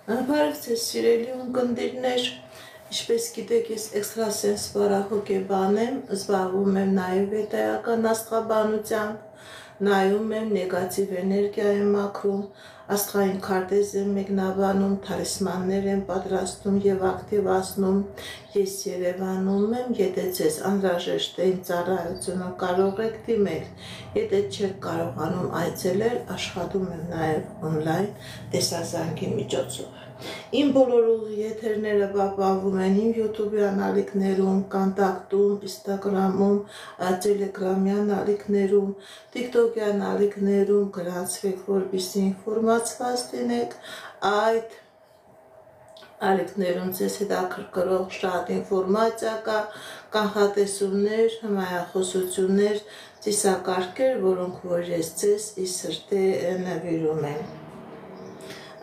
Բարև ձեզ սիրելի ունկնդիրներ, ինչպես գիտեք, ես էքստրասենս բարահոգեբան եմ, զբաղվում եմ նաև վետայական աստղաբանությամբ, նայում եմ նեգատիվ էներգիա եմ մաքրում, աստղային քարտեզ եմ մեկնաբանում, թալիսմաններ եմ պատրաստում և ակտիվացնում, ես Երևանում եմ, եթե ձեզ անհրաժեշտ է իմ ծառայությունը կարող եք դիմել, եթե չեք կարողանում այցելել, աշխատում եմ նաև օնլայն տեսազանգի միջոցով։ Իմ բոլոր եթերները պահպանվում են իմ YouTube-յան ալիքներում, Կոնտակտում, Instagram-ում, Telegram-յան ալիքներում, TikTok-յան ալիքներում, գրանցվեք, որպեսզի ինֆորմացված լինեք, այդ ալիքներում ձեզ հետաքրքրող շատ ինֆորմացիա կա, կանխատեսումներ, հմայախոսություններ, ծիսակարգեր, որոնք որ ես ձեզ ի սրտե նվիրում եմ։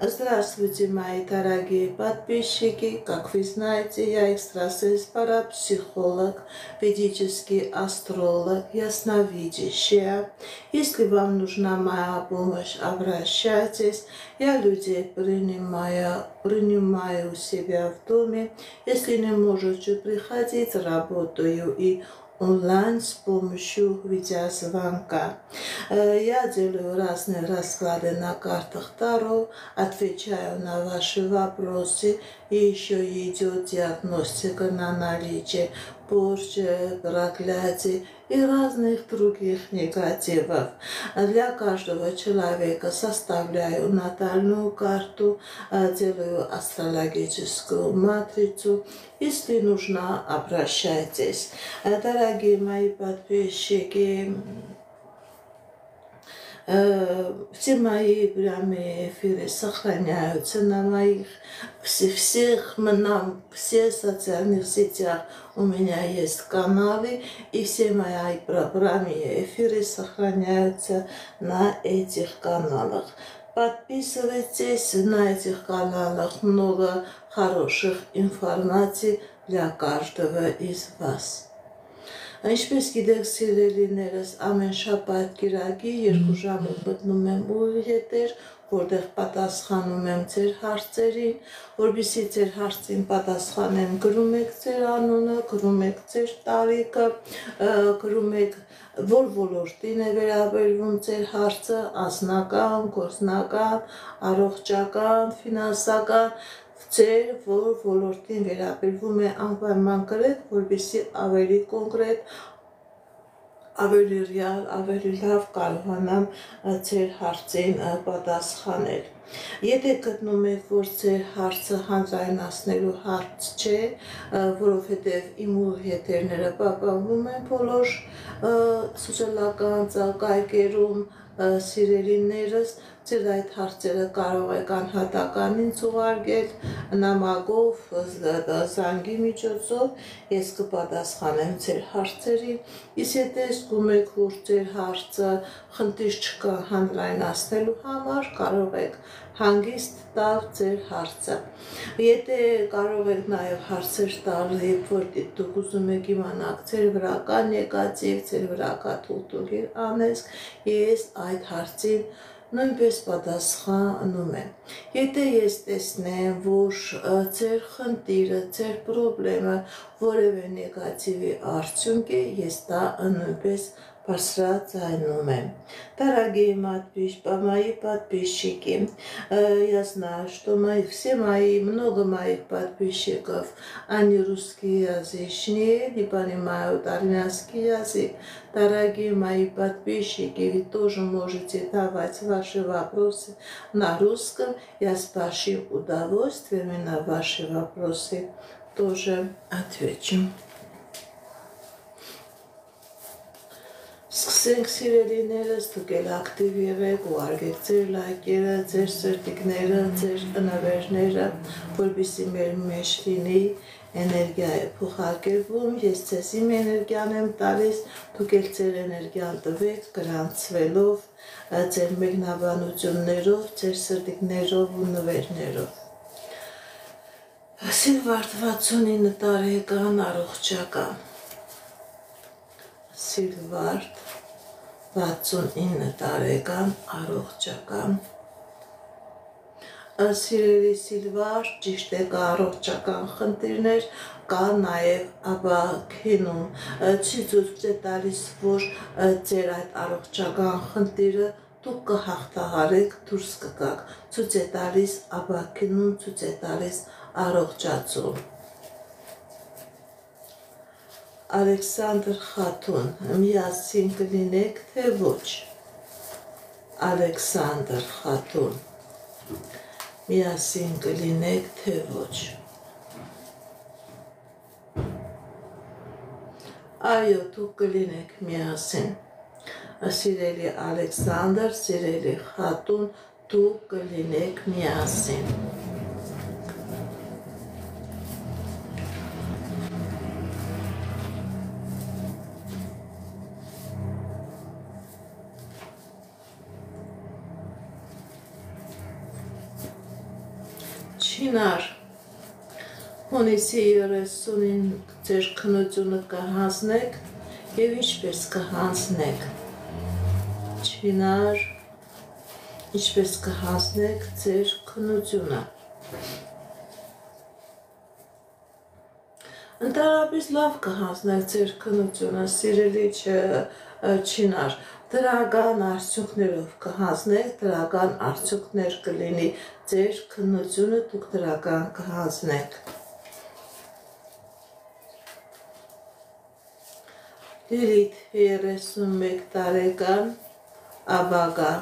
Здравствуйте, мои дорогие подписчики, как вы знаете, я экстрасенс, парапсихолог, ведический астролог, ясновидящая. Если вам нужна моя помощь, обращайтесь. Я людей принимаю у себя в доме. Если не можете приходить, работаю и онлайн с помощью видеозвонка. Я делаю разные расклады на картах Таро, отвечаю на ваши вопросы, и еще идет диагностика на наличие порчи, проклятий и разных других негативов. Для каждого человека составляю натальную карту, делаю астрологическую матрицу. Если нужно, обращайтесь. Дорогие мои подписчики, все мои прямые эфиры сохраняются на моих всех социальных сетях. У меня есть каналы, и все мои прямые эфиры сохраняются на этих каналах. Подписывайтесь, на этих каналах много хороших информаций для каждого из вас. Ինչպես գիտեք սիրելիներս, ամեն շաբաթ կիրակի 2 ժամ մտնում եմ ուղի հետեր, որտեղ պատասխանում եմ ձեր հարցերին, որպեսզի ձեր հարցին պատասխանեմ, գրում եք ձեր անունը, գրում եք ձեր տարիքը, գրում եք որ ոլորտին է վերաբերվում ձեր հարցը, անձնական, գործնական, առողջական, ֆինանսական, ձեր որ ոլորտին վերաբերվում է անպայման գրեք, որպեսզի ավելի կոնկրետ, ավելի ռեալ, ավելի լավ կարողանամ ձեր հարցին պատասխանել։ Եթե գտնում եք, որ ձեր հարցը հանրայնացնելու հարց չէ, որովհետև իմ եթերները պահպանվում են բոլոր սոցիալական ծակայքերում, սիրելիներս, ձեր այդ հարցերը կարող եք անհատական ինձ ուղարկել նամակով, զանգի միջոցով, ես կպատասխանեմ ձեր հարցերին, իսկ եթե զգում եք, որ ձեր հարցը խնդիր չկա հանրայնացնելու համար, կարող եք հանգիստ տալ ձեր հարցը։ Եթե կարող եք նաև հարցեր տալ, երբ որ դուք ուզում եք իմանալ ձեր վրա կա նեգատիվ, ձեր վրա կա թուղթուղի անեզք, ես այդ հարցին նույնպես պատասխանում եմ։ Եթե ես տեսնեմ, որ ձեր խնդիրը, ձեր պրոբլեմը որևէ նեգատիվի արդյունք է, ես դա նույնպես բարձրաձայնում եմ։ Дорогие мои подписчики, я знаю, что много моих подписчиков, они русскоязычные, не понимают армянский язык. Дорогие мои подписчики, вы тоже можете давать ваши вопросы на русском. Я с большим удовольствием на ваши вопросы тоже отвечу. Սկսենք սիրելիներս, դուք էլ ակտիվ եղեք, ուղարկեք ձեր լայքերը, ձեր սրտիկները, ձեր նվերները, որպեսզի մեր մեջ լինի էներգիա է փոխարկվում, ես ձեզ իմ էներգիան եմ տալիս, դուք էլ ձեր էներգիան տվեք գրանցվելով, ձեր մեկնաբանություններով, ձեր սրտիկներով ու նվերներով։ Սիլվարդ 69 տարեկան առողջական, Սիլվարդ 69 տարեկան առողջական, Սիրելի Սիլվար, ճիշտ է, կա առողջական խնդիրներ, կա նաև ապակինում, չի ցույց տալիս, որ ձեր այդ առողջական խնդիրը դուք կհաղթահարեք, դուրս կգաք, ցույց է տալիս ապակինում, ցույց է տալիս առողջացում։ Ալեքսանդր Խաթուն, միասին կլինեք, թե ոչ։ Ալեքսանդր Խաթուն, միասին կլինեք, թե ոչ։ Այո, դուք կլինեք միասին։ Սիրելի Ալեքսանդր, սիրելի Խաթուն, դուք կլինեք միասին։ Չինար, հունիսի 30-ին ձեր քննությունը կհանձնեք և ինչպես կհանձնեք։ Չինար, ինչպես կհանձնեք ձեր քննությունը։ Ընդհանրապես լավ կհանձնեք ձեր քննությունը, սիրելի Չինար, դրական արդյունքներով կհանձնեք, դրական արդյունքներ կլինի ձեր քննությունը, դուք դրական կհանձնեք։ Լիլիթ 31 տարեկան, ապագա։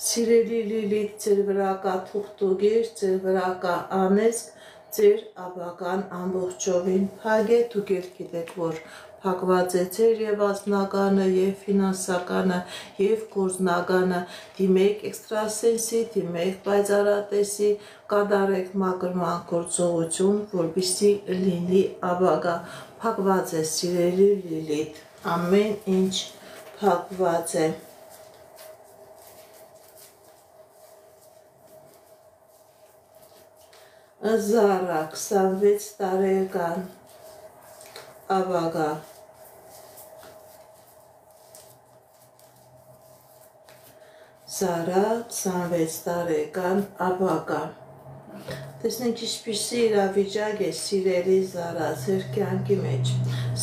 Սիրելի Լիլիթ, ձեր վրա կա թուղթուղիր, ձեր վրա կա անեծք, ձեր ապագան ամբողջովին փակ է, դուք էլ գիտեք, որ փակված է ձեր և անձնականը, և ֆինանսականը, և գործնականը, դիմեք էքստրասենսի, դիմեք պայծառատեսի, կատարեք մաքրման գործողություն, որպեսզի լինի ապագա։ Փակված է, սիրելի Լիլիթ, ամեն ինչ փակված է։ Զարա 26 տարեկան, ապագա։ Զարա 26 տարեկան, ապագա։ Տեսնենք ինչպիսի իրավիճակ է, սիրելի Զարա, ձեր կյանքի մեջ։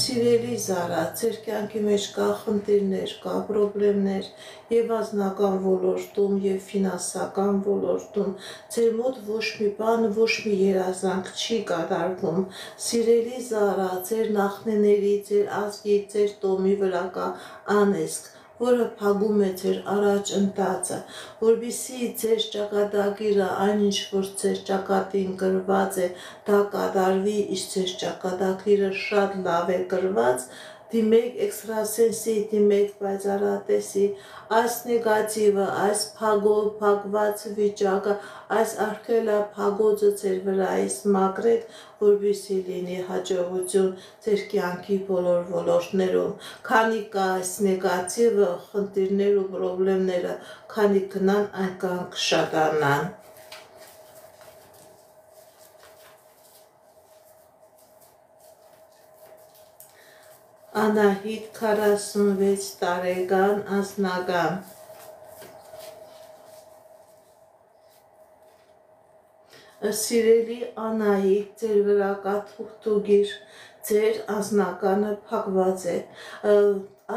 Սիրելի Զարա, ձեր կյանքի մեջ կա խնդիրներ, կա պրոբլեմներ և անձնական ոլորտում, և ֆինանսական ոլորտում։ Ձեր մոտ ոչ մի բան, ոչ մի երազանք չի կատարվում։ Սիրելի Զարա, ձեր նախնիների, ձեր ազգի, ձեր տոմի վրա կա անեծք, որը փակում է ձեր առաջընթացը, որպեսզի ձեր ճակատագիրը, այնինչ որ ձեր ճակատին գրված է, դա կատարվի, իսկ ձեր ճակատագիրը շատ լավ է գրված, դիմեք էքստրասենսի, դիմեք պայծառատեսի, այս նեգատիվը, այս փակված վիճակը, այս արգելափակոցը ձեր վրայից մաքրեք, որպեսզի լինի հաջողություն ձեր կյանքի բոլոր ոլորտներում, քանի կա այս նեգատիվը, խնդիրներ ու պրոբլեմները, քանի գնան, այնքան կշատանան։ Անահիտ 46 տարեկան, անձնական։ Սիրելի Անահիտ, ձեր վրա կա թուղթուղիր, ձեր անձնականը փակված է։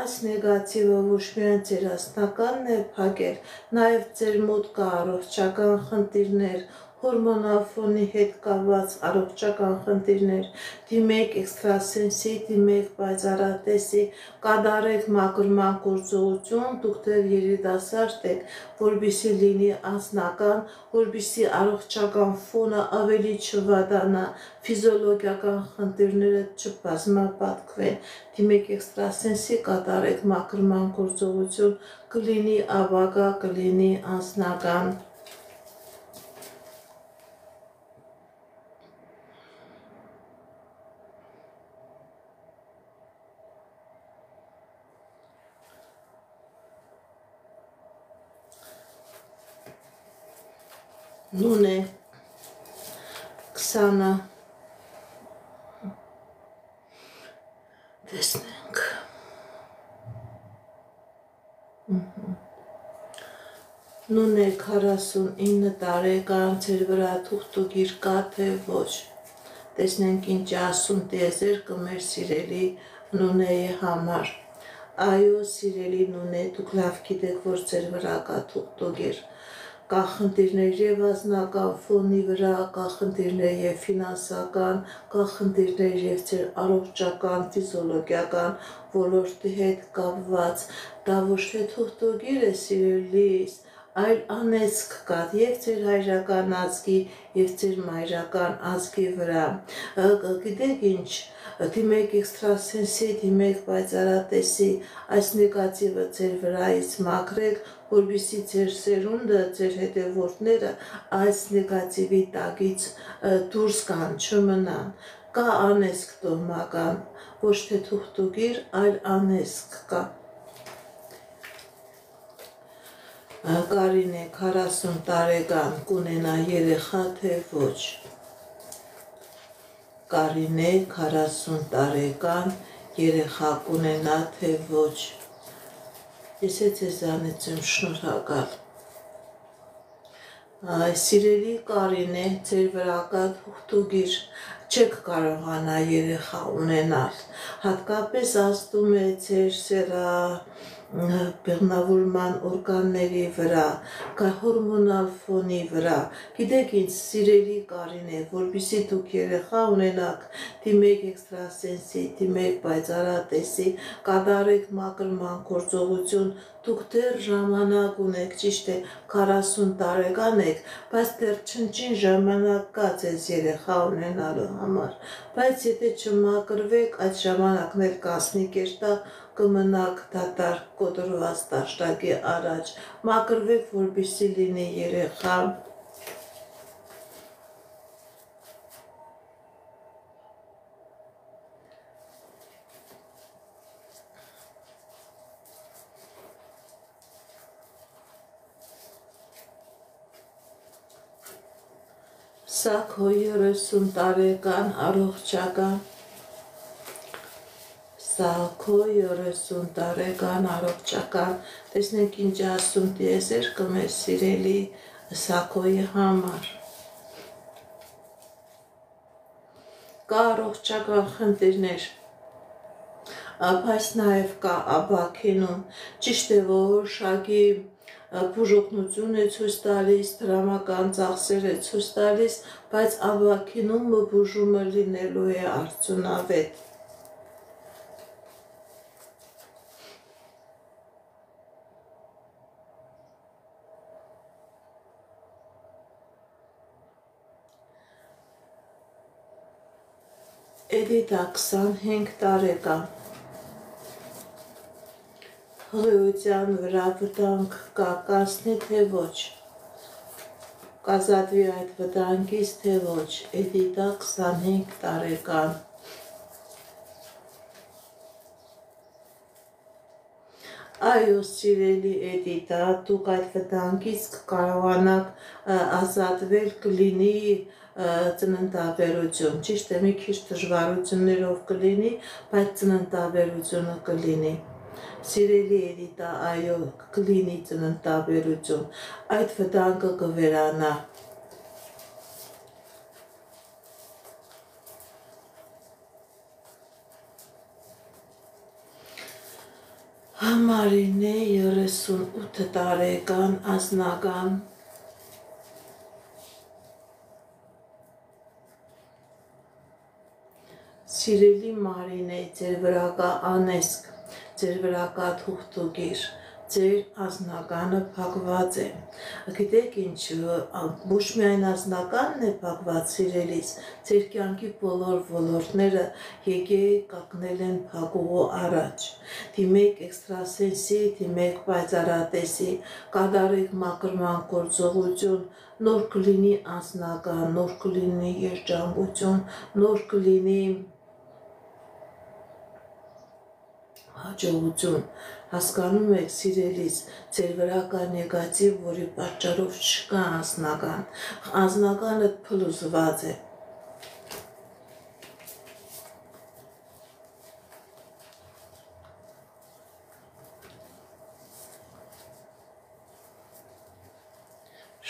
Այս նեգատիվը ոչ միայն ձեր անձնականն է փակել, նաև ձեր մոտ կա առողջական խնդիրներ, հորմոնալ ֆոնի հետ կապված առողջական խնդիրներ, դիմեք էքստրասենսի, դիմեք պայծառատեսի, կատարեք մաքրման գործողություն, դուք դեռ երիտասարդ եք, որպեսզի լինի անձնական, որպեսզի առողջական ֆոնը ավելի չվատանա, ֆիզիոլոգիական խնդիրները չբազմապատկվեն, դիմեք էքստրասենսի, կատարեք մաքրման գործողություն, կլինի ապագա, կլինի անձնական։ Նունե 20 տեսնենք։ Նունե 49 տարեկան, ձեր վրա թուղթուգիր կա թե ոչ։ Տեսնենք ինչ ասում տիեզերքը մեր սիրելի Նունեի համար։ Այո, սիրելի Նունե, դուք լավ գիտեք, որ ձեր վրա կա թուղթուգիր։ Կա խնդիրներ եւ ազնական ֆոնի վրա, կա խնդիրներ եւ ֆինանսական, կա խնդիրներ եւ ձեր առողջական, ֆիզիոլոգիական ոլորտի հետ կապված։ Դա ոչ թե թուղթուգիր է, սիրելիս, այլ անեծք կա եւ ձեր հայրական ազգի եւ ձեր մայրական ազգի վրա։ Գիտեք ինչ, դիմեք էքստրասենսի, դիմեք պայծառատեսի, այս նեգատիվը ձեր վրայից մաքրեք, որպեսզի ձեր սերունդը, ձեր հետևորդները այս նեգատիվի տակից դուրս գան, չմնան։ Կա անեծք տոհմական, ոչ թե թուղթուգիր, այլ անեծք կա։ Կարինե 40 տարեկան, կունենա երեխա թե ոչ։ Կարինե 40 տարեկան, երեխա կունենա թե ոչ։ Ես ձեզանից եմ շնորհակալ։ Սիրելի Կարինե, ձեր վրա կա թուղթուգիր, չեք կարողանա երեխա ունենալ, հատկապես ազդում է ձեր բեղմնավորման օրգանների վրա, կա հորմոնալ ֆոնի վրա։ Գիտեք ինչ, սիրելի Կարինե, որպեսզի դուք երեխա ունենաք, դիմեք էքստրասենսի, դիմեք պայծառատեսի, կատարեք մաքրման գործողություն, դուք դեռ ժամանակ ունեք, ճիշտ է, 40 տարեկան եք, բայց դեռ չնչին ժամանակ կա ձեզ երեխա ունենալու համար, բայց եթե չմաքրվեք, այդ ժամանակն էլ կասնի կերտա, կմնաք դատարկ կոտրված դաշտակի առաջ, մաքրվեք, որպեսզի լինի երեխա։ Սա քո 30 տարեկան առողջական, սա քո 30 տարեկան առողջական, տեսնենք ինչ ասում տիեզերքը մեր սիրելի Սաքոյի համար։ Կա առողջական խնդիրներ, բայց նաև կա աբաքինում, ճիշտ է, որ շագի բուժօգնություն է ցույց տալիս, դրամական ծախսեր է ցույց տալիս, բայց աբաքինում բուժումը լինելու է արդյունավետ։ Էդիտա 25 տարեկան, հղիության վրա վտանգ կա, կասնի թե ոչ, կազատվի այդ վտանգից թե ոչ, Էդիտա 25 տարեկան։ Այո, սիրելի Էդիտա, դուք այդ վտանգից կկարողանաք ազատվել, կլինի ծննդաբերություն, ճիշտ է, մի քիչ դժվարություններով կլինի, բայց ծննդաբերությունը կլինի։ Սիրելի Էդիտա, այո, կլինի ծննդաբերություն, այդ վտանգը կվերանա։ Համարինե 38 տարեկան, ազնական, Սիրելի Մարինե, ձեր վրա կա անեծք, ձեր վրա կա թուղթուգիր, ձեր ազնականը փակված է։ Գիտեք ինչ, ոչ միայն ազնականն է փակված, սիրելիս, ձեր կյանքի բոլոր ոլորտները եկեք կանգնել են փակուղու առաջ։ Դիմեք էքստրասենսի, դիմեք պայծառատեսի, կատարեք մաքրման գործողություն, նոր կլինի անձնական, նոր կլինի երջանկություն, նոր կլինի հաջողություն, հասկանում եք սիրելիս, ձեր վրա կա նեգատիվ, որի պատճառով չկա անձնական, անձնականը փլուզված է։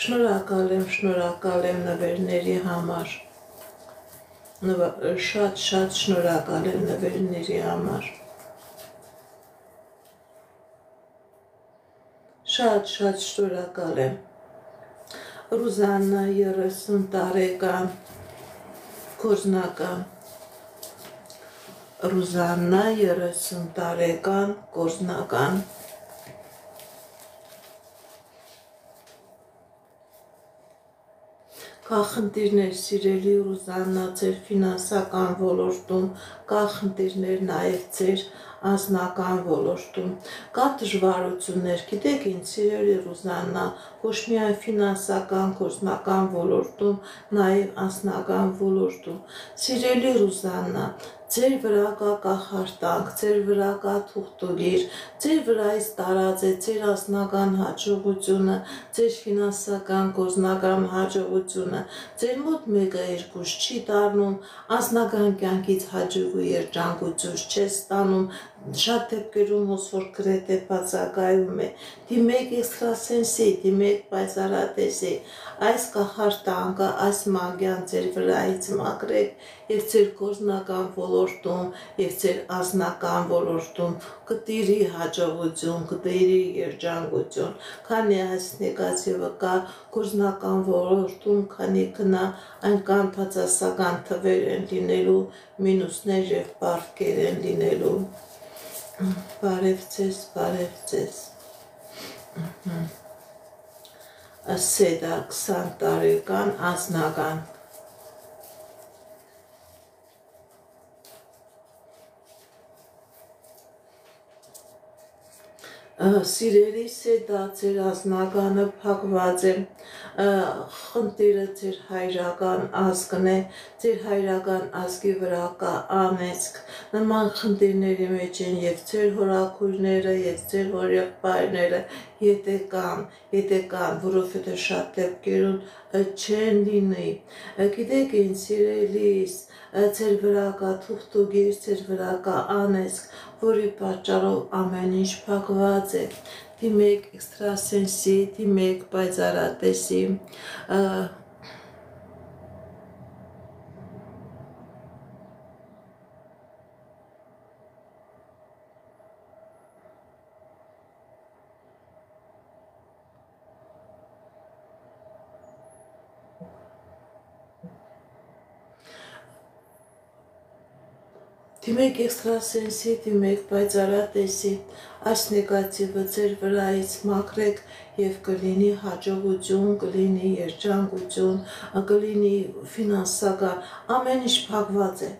Շնորհակալ եմ նվերների համար, շատ շնորհակալ եմ նվերների համար, շատ շնորհակալ եմ, Ռուզաննա 30 տարեկան, գործնական, Ռուզաննա 30 տարեկան, գործնական, կա խնդիրներ սիրելի Ռուզաննա ձեր ֆինանսական ոլորտում, կա խնդիրներ նաև ձեր անձնական ոլորտում, կա դժվարություններ, գիտեք ինչ սիրելի Ռուզաննա, ոչ միայն ֆինանսական, գործնական ոլորտում, նաև անձնական ոլորտում, սիրելի Ռուզաննա, ձեր վրա կա կախարդանք, ձեր վրա կա թուղթուգիր, ձեր վրայից տարած է ձեր անձնական հաջողությունը, ձեր ֆինանսական, գործնական հաջողությունը, ձեր մոտ մեկը երկուս չի դառնում, անձնական կյանքից հաջող ու երջանկություն չես ստանում, շատ դեպքերում ոսոր գրեթե բացակայում է, դիմեք էքստրասենսի, դիմեք պայծառատեսի, այս կախարդանքը, այս մագիան ձեր վրայից մաքրեք և ձեր գործնական ոլորտում և ձեր անձնական ոլորտում կտիրի հաջողություն, կտիրի երջանկություն, քանի այս նեգատիվը կա գործնական ոլորտում, քանի գնա այնքան բացասական թվեր են լինելու, մինուսներ և պարտքեր են լինելու, բարև ձեզ, Սեդա 20 տարեկան անձնական, Սիրելի Սեդա, ձեր անձնականը փակված է, խնդիրը ձեր հայրական ազգն է, ձեր հայրական ազգի վրա կա անեծք, նման խնդիրների մեջ են և ձեր հորաքույրները, և ձեր հորեղբայրները, եթե կան, որովհետև շատ դեպքերում չեն լինի, գիտեք ինչ սիրելիս, ձեր վրա կա թուղթուգիր, ձեր վրա կա անեծք, որի պատճառով ամեն ինչ փակված է, դիմեք էքստրասենսի, դիմեք պայծառատեսի, դիմեք էքստրասենսի, դիմեք պայծառատեսի, այս նեգատիվը ձեր վրայից մաքրեք և կլինի հաջողություն, կլինի երջանկություն, կլինի ֆինանսական, ամեն ինչ փակված է,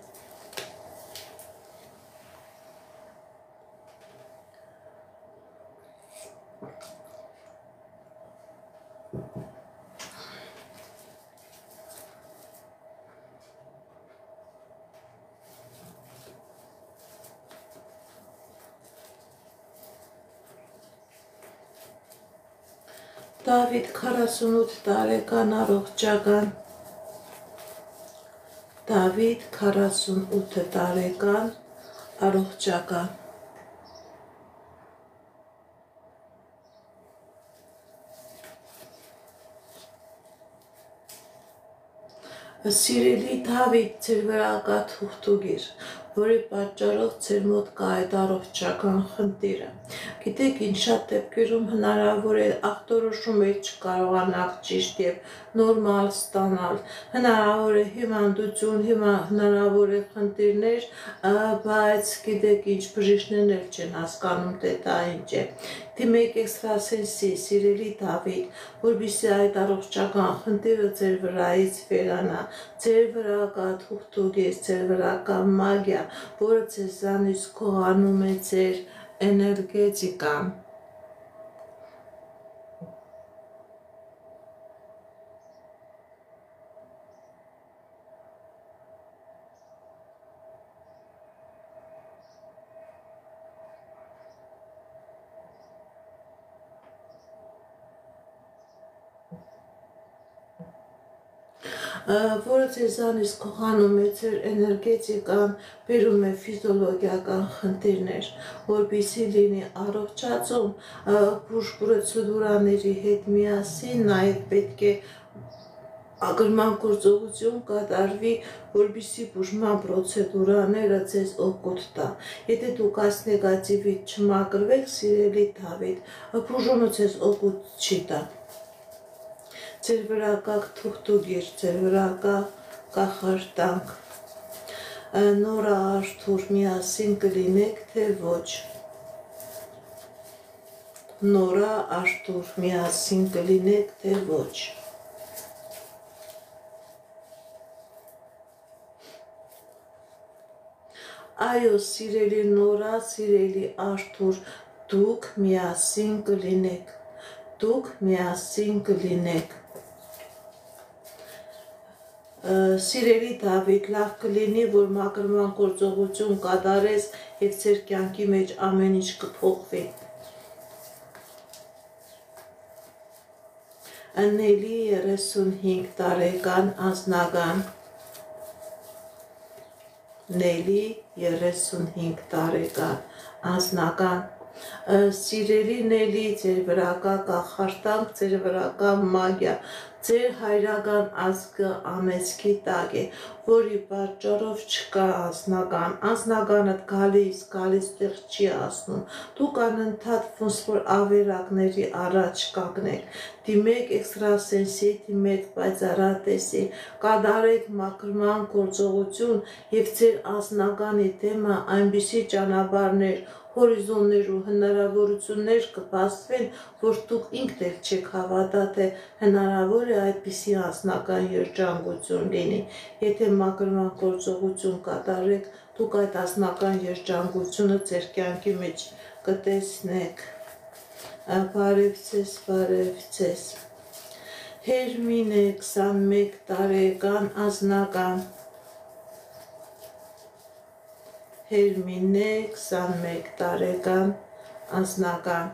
Դավիթ 48 տարեկան առողջական, Դավիթ 48 տարեկան առողջական, Սիրելի Դավիթ, ձեր վրա կա թուղթուգիր, որի պատճառով ձեր մոտ կա այդ առողջական խնդիրը, գիտեք ինչ շատ դեպքերում հնարավոր է ախտորոշում չկարողանաք ճիշտ և նորմալ ստանալ, հնարավոր է հիվանդություն, հնարավոր է խնդիրներ, բայց գիտեք ինչ բժիշկներն էլ չեն հասկանում թե դա ինչ է, դիմեք էքստրասենսի, սիրելի Դավիթ, որպեսզի այդ առողջական խնդիրը ձեր վրայից վերանա, ձեր վրա կա թուղթուգիր, ձեր վրա կա մագիա, որը ձեզանից քողանում է ձեր էներգետիկան, որը ձեզանից քողանում է ձեր էներգետիկան, բերում է ֆիզիոլոգիական խնդիրներ, որպեսզի լինի առողջացում, պրոցեդուրաների հետ միասին նաև պետք է ագրման գործողություն կատարվի, որպեսզի բուժման պրոցեդուրաները ձեզ օգուտ տա։ Եթե դուք այս նեգատիվից չմաքրվեք, սիրելի Դավիթ, բուժումը ձեզ օգուտ չի տա։ Ձեր վրա կա թուղթուգիր, ձեր վրա կա կախարդանք, Նորա Արթուր միասին կլինեք, թե ոչ։ Նորա Արթուր միասին կլինեք, թե ոչ։ Այո, սիրելի Նորա, սիրելի Արթուր, դուք միասին կլինեք, դուք միասին կլինեք։ Սիրելի Դավիթ, լավ կլինի, որ մաքրման գործողություն կատարես և ձեր կյանքի մեջ ամեն ինչ կփոխվի։ Նելի 35 տարեկան անձնական, Նելի 35 տարեկան անձնական, սիրելի Նելի, ձեր վրա կա կախարդանք, ձեր վրա կա մագիա, ձեր հայրական ազգը անեծքի տակ է, որի պատճառով չկա անձնական, անձնականդ գալիս տեղ չի ասնում, դուք անընդհատ ոնց որ ավերակների առաջ կանգնեք, դիմեք էքստրասենսի, դիմեք պայծառատեսի, կատարեք մաքրման գործողություն և ձեր անձնականի թեմը այնպիսի ճանապարհներ, հորիզոններ ու հնարավորություններ կբացվեն, որ դուք ինքն էլ չեք հավատա, թե հնարավոր է այդպիսի անձնական երջանկություն լինի։ Եթե մաքրման գործողություն կատարեք, դուք այդ անձնական երջանկությունը ձեր կյանքի մեջ կտեսնեք։ Բարև ձեզ, բարև ձեզ։ Հերմինե 21 տարեկան անձնական, Հերմինե 21 տարեկան անձնական,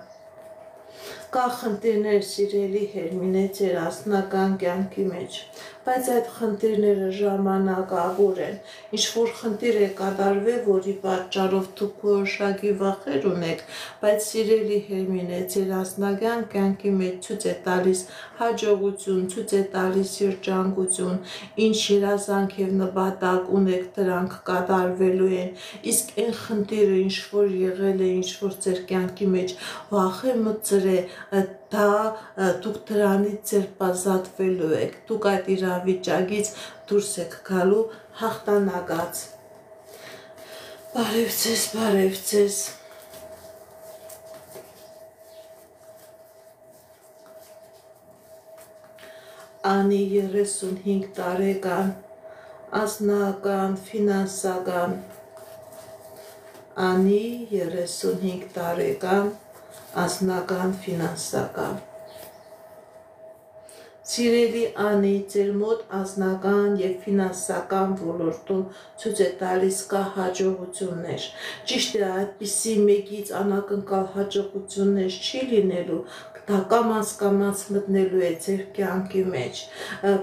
կա խնդիրներ սիրելի Հերմինե ձեր անձնական կյանքի մեջ, բայց այդ խնդիրները ժամանակավոր են, ինչ-որ խնդիր է կատարվել, որի պատճառով դուք որոշակի վախեր ունեք, բայց սիրելի Հերմինե ձեր անձնական կյանքի մեջ ցույց է տալիս հաջողություն, ցույց է տալիս երջանկություն, ինչ երազանք եւ նպատակ ունեք, դրանք կատարվելու են, իսկ այն խնդիրը, ինչ որ եղել է, ինչ որ ձեր կյանքի մեջ վախ է մտցրել, դա դուք դրանից ձերբազատվելու եք, դուք այդ իրավիճակից դուրս եք գալու հաղթանակած։ Բարև ձեզ, բարև ձեզ։ Անի 35 տարեկան, անձնական, ֆինանսական, Անի 35 տարեկան, անձնական, ֆինանսական։ Սիրելի Անի, ձեր մոտ անձնական եւ ֆինանսական ոլորտում ցույց է տալիս կա հաջողություններ։ Ճիշտ է, այդպիսի մեկից անակնկալ հաջողություններ չի լինելու, դա կամաց մտնելու է ձեր կյանքի մեջ,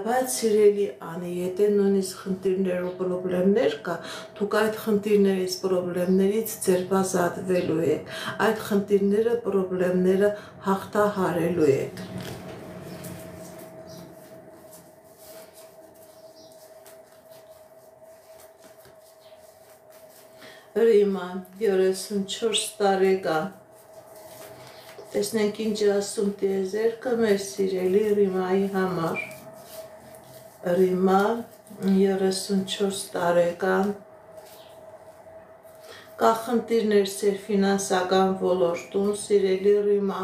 բայց սիրելի Անի, եթե նույնիսկ խնդիրներ ու պրոբլեմներ կա, դուք այդ խնդիրներից, պրոբլեմներից ձերբազատվելու եք, այդ խնդիրները, պրոբլեմները հաղթահարելու եք։ Ռիմա 34 տարեկան, տեսնենք ինչ ասում տիեզերքը մեր սիրելի Ռիմայի համար։ Ռիմա 34 տարեկան, կա խնդիրներ ձեր ֆինանսական ոլորտում, սիրելի Ռիմա,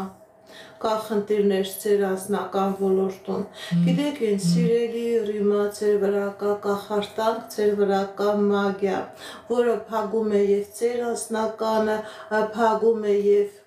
կա խնդիրներ ձեր անձնական ոլորտում։ Գիտեք ինչ, սիրելի Ռիմա, ձեր վրա կա կախարդանք, ձեր վրա կա մագիա, որը փակում է եւ ձեր անձնականը, փակում է եւ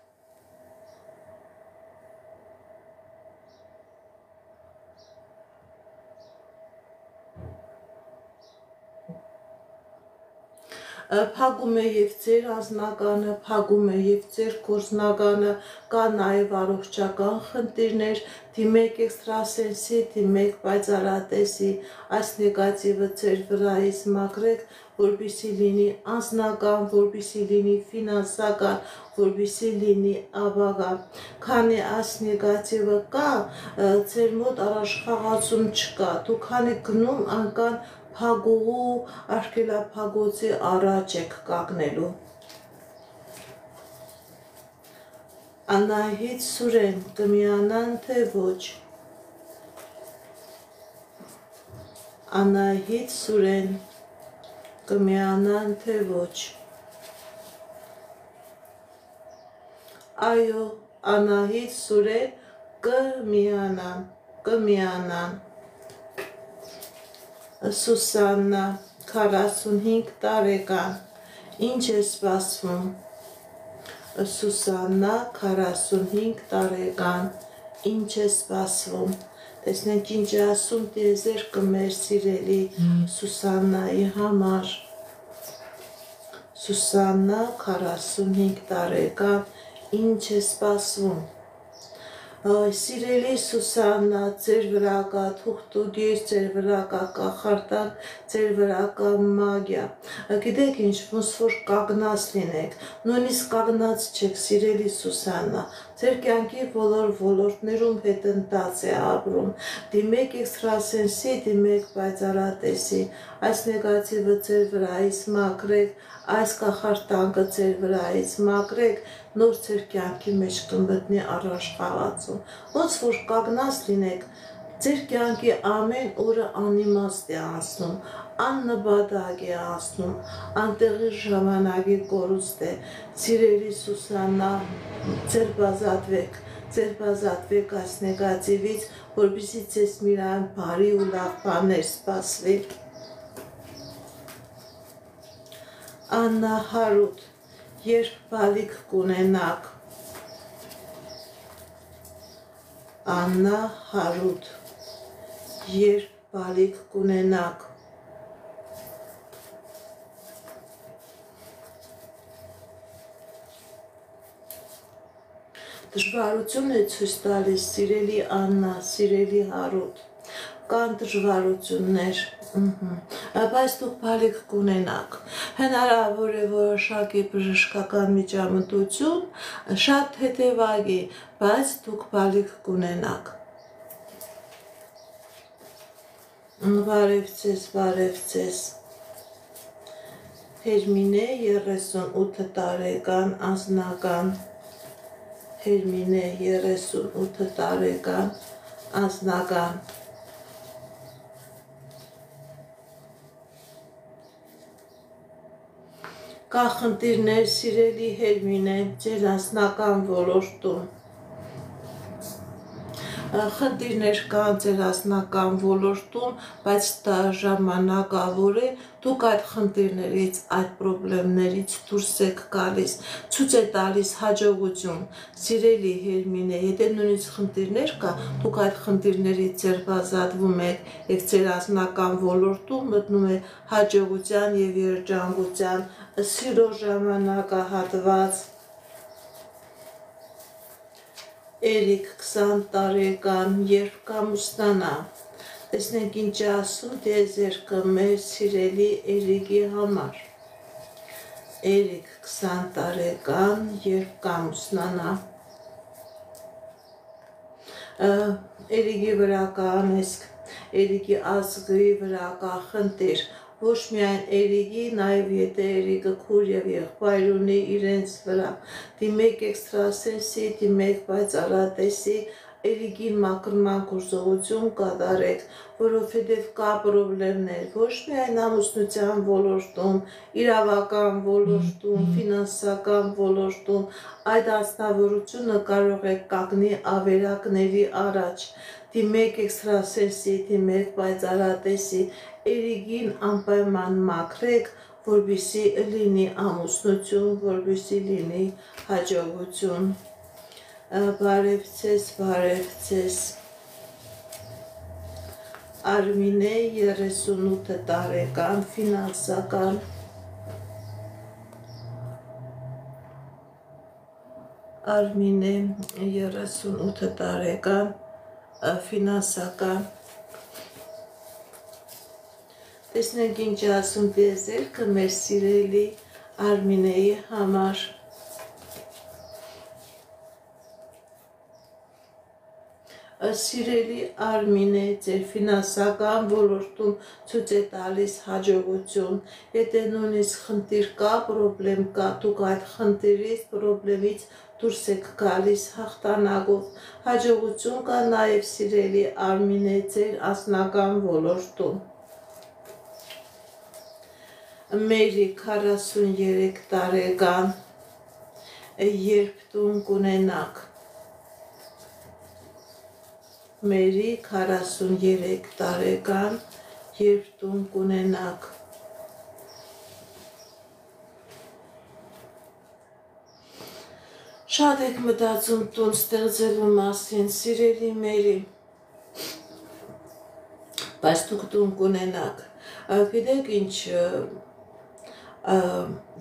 փակում է եւ ձեր անձնականը, փակում է եւ ձեր գործնականը, կա նաեւ առողջական խնդիրներ, դիմեք էքստրասենսի, դիմեք պայծառատեսի, այս նեգատիվը ձեր վրայից մաքրեք, որպեսզի լինի անձնական, որպեսզի լինի ֆինանսական, որպեսզի լինի ապագա, քանի այս նեգատիվը կա, ձեր մոտ առաջխաղացում չկա, դուք քանի գնում անկան փագուղու արկելափագոցի առաջ եք կանգնելու։ Անահիտ Սուրեն կմիանան թե ոչ։ Անահիտ Սուրեն կմիանան թե ոչ։ Այո, Անահիտ Սուրեն կմիանան։ Սուսաննա 45 տարեկան, ինչ է սպասվում։ Սուսաննա 45 տարեկան, ինչ է սպասվում։ Տեսնենք ինչ է ասում տիեզերքը մեր սիրելի Սուսաննայի համար։ Սուսաննա 45 տարեկան, ինչ է սպասվում։ Սիրելի Սուսաննա, ձեր վրա կա թուղթուգիր, ձեր վրա կա կախարդակ, ձեր վրա կա մագիա։ Գիտեք ինչ, ոնց որ կանգնած լինեք, նույնիսկ կանգնած չեք, սիրելի Սուսաննա, ձեր կյանքի բոլոր ոլորտներում հետընթաց է ապրում։ Դիմեք էքստրասենսի, դիմեք պայծառատեսի, այս նեգատիվը ձեր վրայից մաքրեք, այս կախարդանքը ձեր վրայից մաքրեք, նոր ձեր կյանքի մեջ կմտնի առաջխաղացում։ Ոնց որ կանգնած լինեք, ձեր կյանքի ամեն օրը անիմաստ է անցնում, աննպատակ է անցնում, անտեղի ժամանակի կորուստ է։ Սիրելի Սուսաննա, ձերբազատվեք այս նեգատիվից, որպեսզի ձեզ միայն բարի ու լավ բաներ սպասվի։ Աննա Հարութ, երբ բալիկ կունենաք։ Աննա Հարութ, երբ բալիկ կունենաք։ Դժվարություն է ցույց տալիս, սիրելի Աննա, սիրելի Հարութ, կան դժվարություններ, բայց դուք բալիկ կունենաք։ Հնարավոր է որոշակի բժշկական միջամտություն, շատ հետևակի, բայց դուք բալիկ կունենաք։ Բարև ձեզ։ Հերմինե 38 տարեկան, անձնական։ Հերմինե 38 տարեկան, անձնական։ Կա խնդիրներ, սիրելի Հերմինե, ձեր անձնական ոլորտում։ Խնդիրներ կան ձեր անձնական ոլորտում, բայց դա ժամանակավոր է, դուք այդ խնդիրներից, այդ պրոբլեմներից դուրս եք գալիս, ցույց է տալիս հաջողություն։ Սիրելի Հերմինե, եթե նույնիսկ խնդիրներ կա, դուք այդ խնդիրներից ձերբազատվում եք եւ ձեր անձնական ոլորտում մտնում եք հաջողության եւ երջանկության սիրո ժամանակահատված։ Էրիկ 20 տարեկան, երբ կամուսնանա։ Տեսնենք ինչ է ասում տիեզերքը մեր սիրելի Էրիկի համար։ Էրիկ 20 տարեկան, երբ կամուսնանա։ Էրիկի վրա կա անեսք, Էրիկի ազգի վրա կա խնդիր, ոչ միայն Էրիկի, նաև եթե Էրիկը քույր եւ եղբայր ունի իրենց վրա, դիմեք էքստրասենսի, դիմեք պայծառատեսի, Էրիկին մաքրման գործողություն կատարեք, որովհետև կա պրոբլեմներ, ոչ միայն ամուսնության ոլորտում, իրավական ոլորտում, ֆինանսական ոլորտում, այդ անձնավորությունը կարող է կանգնի ավերակների առաջ, դիմեք էքստրասենսի, դիմեք պայծառատեսի, Էրիկին անպայման մաքրեք, որպեսզի լինի ամուսնություն, որպեսզի լինի հաջողություն։ Բարև ձեզ։ Արմինե 38 տարեկան, ֆինանսական։ Արմինե 38 տարեկան ֆինանսական տեսնենք ինչ ասում դեզերքը մեր սիրելի Արմինեի համար Սիրելի Արմինե, ձեր ֆինանսական ոլորտում ցույց է տալիս հաջողություն, եթե նույնիսկ խնդիր կա, պրոբլեմ կա, դուք այդ խնդիրից, պրոբլեմից դուրս եք գալիս հաղթանակով, հաջողություն կա նաև սիրելի Արմինե, ձեր անձնական ոլորտում։ Մերի 43 տարեկան, երբ տուն կունենաք Մերի 43 տարեկան, երբ տուն կունենաք Շատ եք մտածում տուն ստեղծելու մասին, սիրելի Մերի, բայց դուք տուն կունենաք, գիտեք ինչ,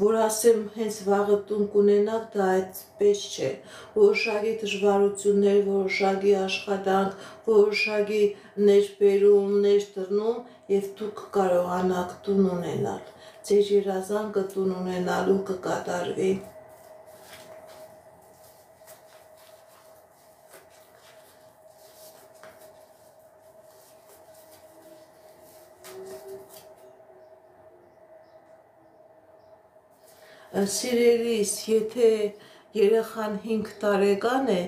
որ ասեմ հենց վաղը տուն կունենաք, դա այդպես չէ, որոշակի դժվարություններ, որոշակի աշխատանք, որոշակի ներբերում, ներդրում և դուք կարողանաք տուն ունենալ, ձեր երազանքը տուն ունենալու կկատարվի։ Սիրելիս, եթե երեխան 5 տարեկան է,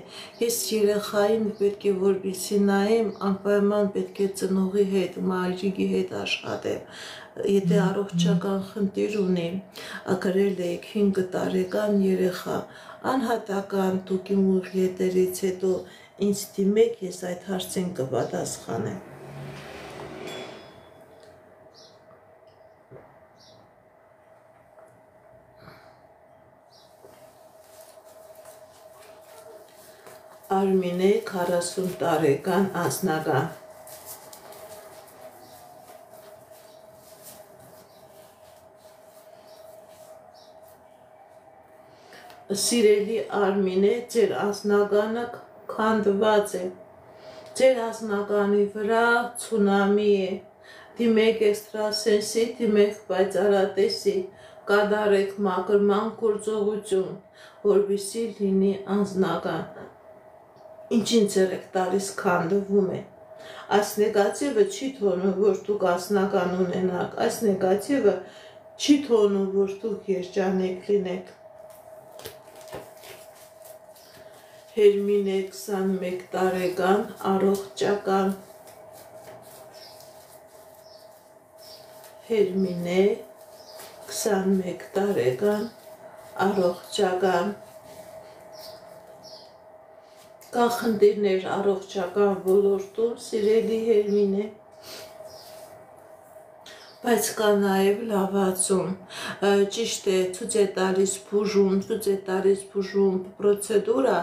ես երեխային պետք է որպեսզի նայեմ, անպայման պետք է ծնողի հետ, մայրիկի հետ աշխատեմ, եթե առողջական խնդիր ունի, գրել եք 5 տարեկան երեխա, անհատական դուք իմ ուղիղետերից հետո ինձ դիմեք, ես այդ հարցին կպատասխանեմ։ Արմինե 40 տարեկան անձնական Սիրելի Արմինե, ձեր անձնականը քանդված է, ձեր անձնականի վրա ցունամի է, դիմեք էքստրասենսի, դիմեք պայծառատեսի, կատարեք մաքրման գործողություն, որպեսզի լինի անձնական, ինչին ձեր եք տալիս քանդվում է, այս նեգատիվը չի թողնում, որ դուք անձնական ունենաք, այս նեգատիվը չի թողնում, որ դուք երջանիկ լինեք։ Հերմինե 21 տարեկան, առողջական Հերմինե 21 տարեկան, առողջական Կա խնդիրներ առողջական ոլորտում, սիրելի Հերմինե, բայց կա նաև լավացում, ճիշտ է, ցույց է տալիս բուժում պրոցեդուրա,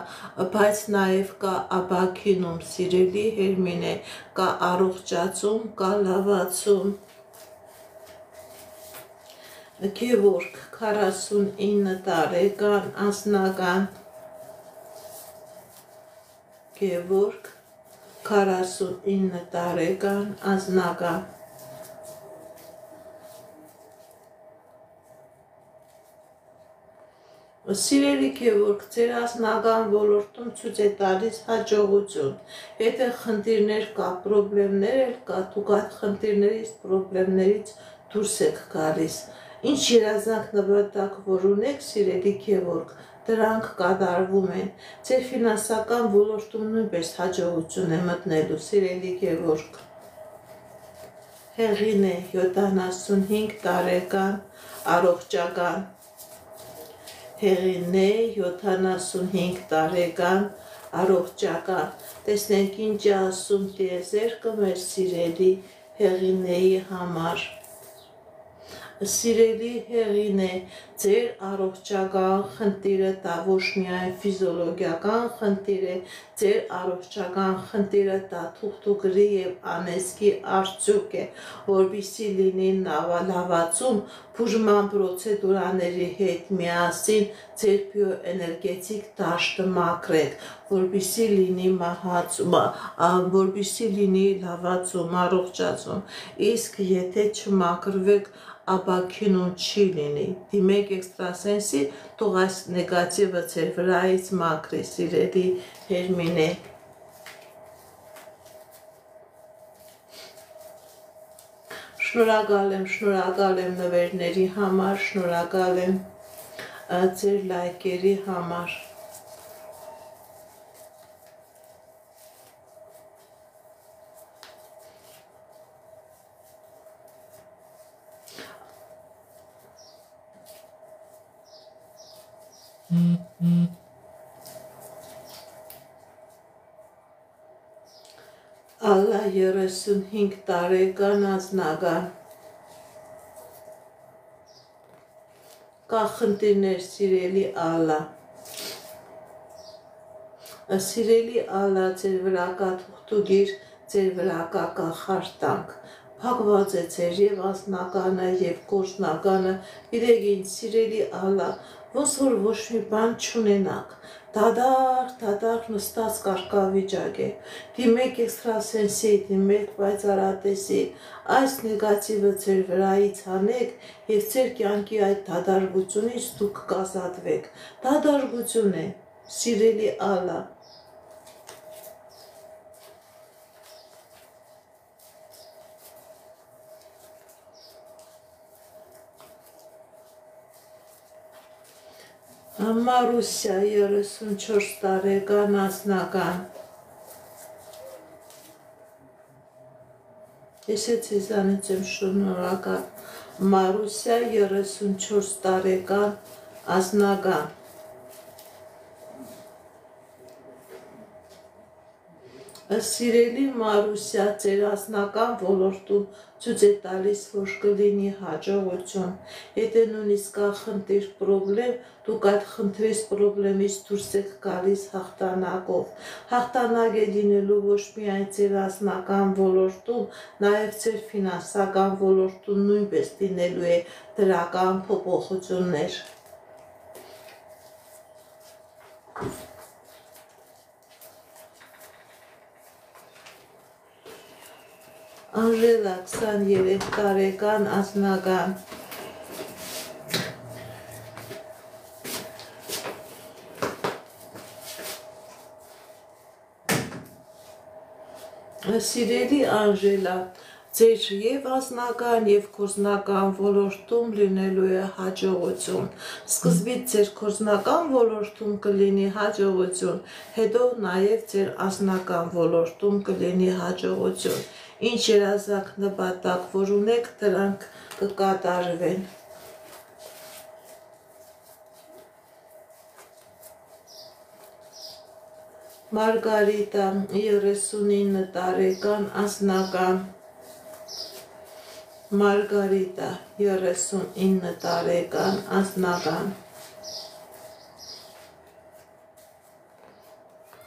բայց նաև կա ապաքինում, սիրելի Հերմինե, կա առողջացում, կա լավացում։ Գևորգ 49 տարեկան, անձնական Գևորգ 49 տարեկան, անձնական Սիրելի Գևորգ, ձեր անձնական ոլորտում ցույց է տալիս հաջողություն, եթե խնդիրներ կա, պրոբլեմներ էլ կա, դուք այդ խնդիրներից, պրոբլեմներից դուրս եք գալիս, ինչ երազանք նպատակ որ ունեք, սիրելի Գևորգ, դրանք կատարվում են, ձեր ֆինանսական ոլորտում նույնպես հաջողություն է մտնելու, սիրելի Գևորգ։ Հեղինե 75 տարեկան, առողջական Հեղինե 75 տարեկան, առողջական, տեսնենք ինչ է ասում տիեզերքը մեր սիրելի Հեղինեի համար։ Սիրելի հեղին է, ձեր առողջական խնդիրը դա ոչ միայն ֆիզիոլոգիական խնդիր է, ձեր առողջական խնդիրը դա թուղթուկրի եւ անեծքի արդյունք է, որպեսզի լինի լավացում բուժման պրոցեդուրաների հետ միասին ձեր բիոէներգետիկ դաշտը մաքրեք, որպեսզի լինի որպեսզի լինի լավացում, առողջացում, իսկ եթե չմաքրվեք ապա քինուն չի լինի, դիմեք էքստրասենսի, թող այս նեգատիվը ձեր վրայից մաքրի, սիրելի Հերմինե։ Շնորհակալ եմ նվերների համար, շնորհակալ եմ ձեր լայքերի համար։ Ալլա 35 տարեկան անձնական կա խնդիրներ, սիրելի Ալլա։ Սիրելի Ալլա, ձեր վրա կա թուղթուկիր, ձեր վրա կա կախարդանք, փակված է ձեր եւ անձնականը եւ գործնականը, իրեք ինձ սիրելի Ալլա, ոնց որ ոչ մի բան չունենաք, դադար նստած կարգավիճակ է, դիմեք էքստրասենսի, դիմեք պայծառատեսի, այս նեգատիվը ձեր վրայից հանեք եւ ձեր կյանքի այդ դադարությունից դուք կազատվեք, դադարություն է, սիրելի Ալլա։ Մարուսյա 34 տարեկան անձնական Ես է ձեզանից եմ շնորհակալ Մարուսյա 34 տարեկան անձնական Սիրելի Մարուսյա, ձեր անձնական ոլորտում ցույց է տալիս, որ կլինի հաջողություն։ Եթե նույնիսկ կա խնդիր, պրոբլեմ, դուք այդ խնդրից, պրոբլեմից դուրս եք գալիս հաղթանակով։ Հաղթանակ է լինելու ոչ միայն ձեր անձնական ոլորտում, նաև ձեր ֆինանսական ոլորտում նույնպես լինելու է դրական փոփոխություններ։ Անժելա 23 տարեկան անձնական Սիրելի Անժելա, ձեր եւ անձնական եւ գործնական ոլորտում լինելու է հաջողություն։ Սկզբից ձեր գործնական ոլորտում կլինի հաջողություն, հետո նաեւ ձեր անձնական ոլորտում կլինի հաջողություն։ Ինչ երազանք նպատակ, որ ունեք, դրանք կկատարվեն։ Մարգարիտա 39 տարեկան անձնական Մարգարիտա 39 տարեկան անձնական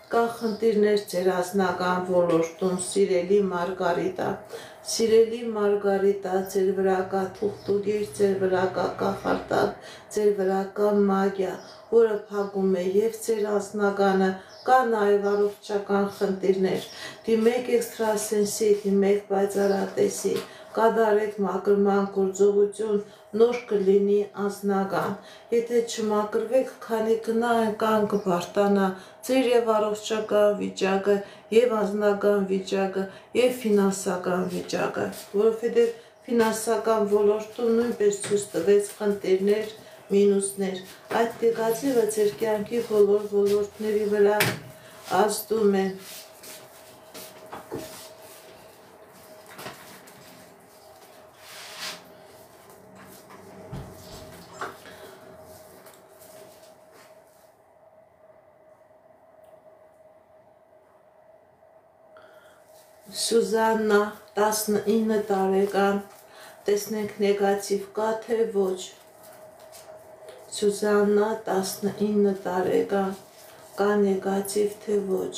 Կա խնդիրներ ձեր անձնական ոլորտում, սիրելի Մարգարիտա, ձեր վրա կա թուղթուկիր, ձեր վրա կա կախարդակ, ձեր վրա կա մագիա, որը փակում է եւ ձեր անձնականը, կա նաեւ առողջական խնդիրներ։ Դիմեք էքստրասենսի, դիմեք պայծառատեսի, կատարեք մաքրման գործողություն, նոր կլինի անձնական։ Եթե չմաքրվեք, քանի կան կբարտանա ձեր եւ առողջական վիճակը, եւ անձնական վիճակը, եւ ֆինանսական վիճակը, որովհետեւ ֆինանսական ոլորտում նույնպես ցույց տվեց խնդիրներ, մինուսներ։ Այդ նեգատիվը ձեր կյանքի բոլոր ոլորտների վրա ազդում է։ Սուզաննա 19 տարեկան Տեսնենք նեգատիվ կա թե ոչ։ Սյուզաննա 19 տարեկան, կա նեգատիվ թե ոչ։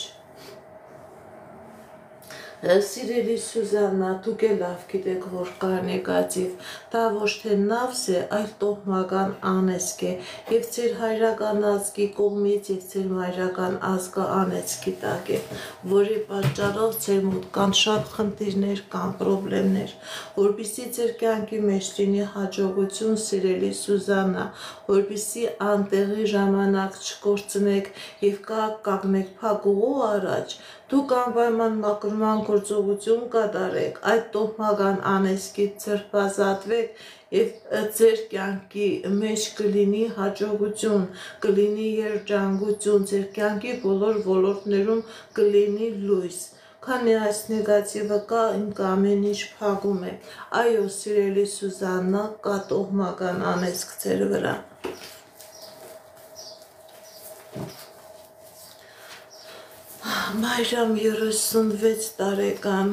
Սիրելի Սյուզաննա, դուք էլ լավ գիտեք, որ կա նեգատիվ, դա ոչ թե նավս է, այլ տոհմական անեծք է, եւ ձեր հայրական ազգի կողմից եւ ձեր մայրական ազգը անեծքի տակ է, որի պատճառով ձեր մոտ կան շատ խնդիրներ, կան խնդիրներ, որպեսզի ձեր կյանքի մեջ լինի հաջողություն, սիրելի Սյուզաննա, որպեսզի անտեղի ժամանակ չկորցնեք եւ կանգնեք փակուղու առաջ, դուք անպայման մաքրման գործողություն կատարեք, այդ տոհմական անեծքից ձերբազատվեք եւ ձեր կյանքի մեջ կլինի հաջողություն, կլինի երջանկություն, ձեր կյանքի բոլոր ոլորտներում կլինի լույս։ Քանի այս նեգատիվը կա, ինք ամեն ինչ փակում է։ Այո, սիրելի Սյուզաննա, կա տոհմական անեծք ձեր վրա։ Մայրամ 36 տարեկան,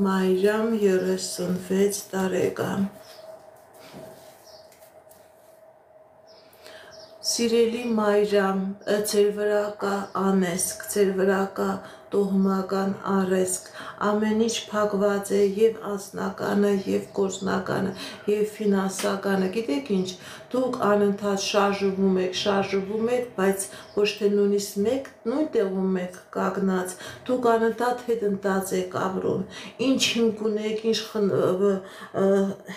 Մայրամ 36 տարեկան, Սիրելի Մայրամ, ձեր վրա կա անեծք, ձեր վրա կա տոհմական արեզք, ամեն ինչ փակված է եւ անձնականը, եւ գործնականը, եւ ֆինանսականը, գիտեք ինչ, դուք անընդհատ շարժվում եք, բայց ոչ թե նույնիսկ մեկ նույն տեղում եք կանգնած, դուք անընդհատ հետընթաց եք ապրում, ինչ հիմք ունեք, ինչ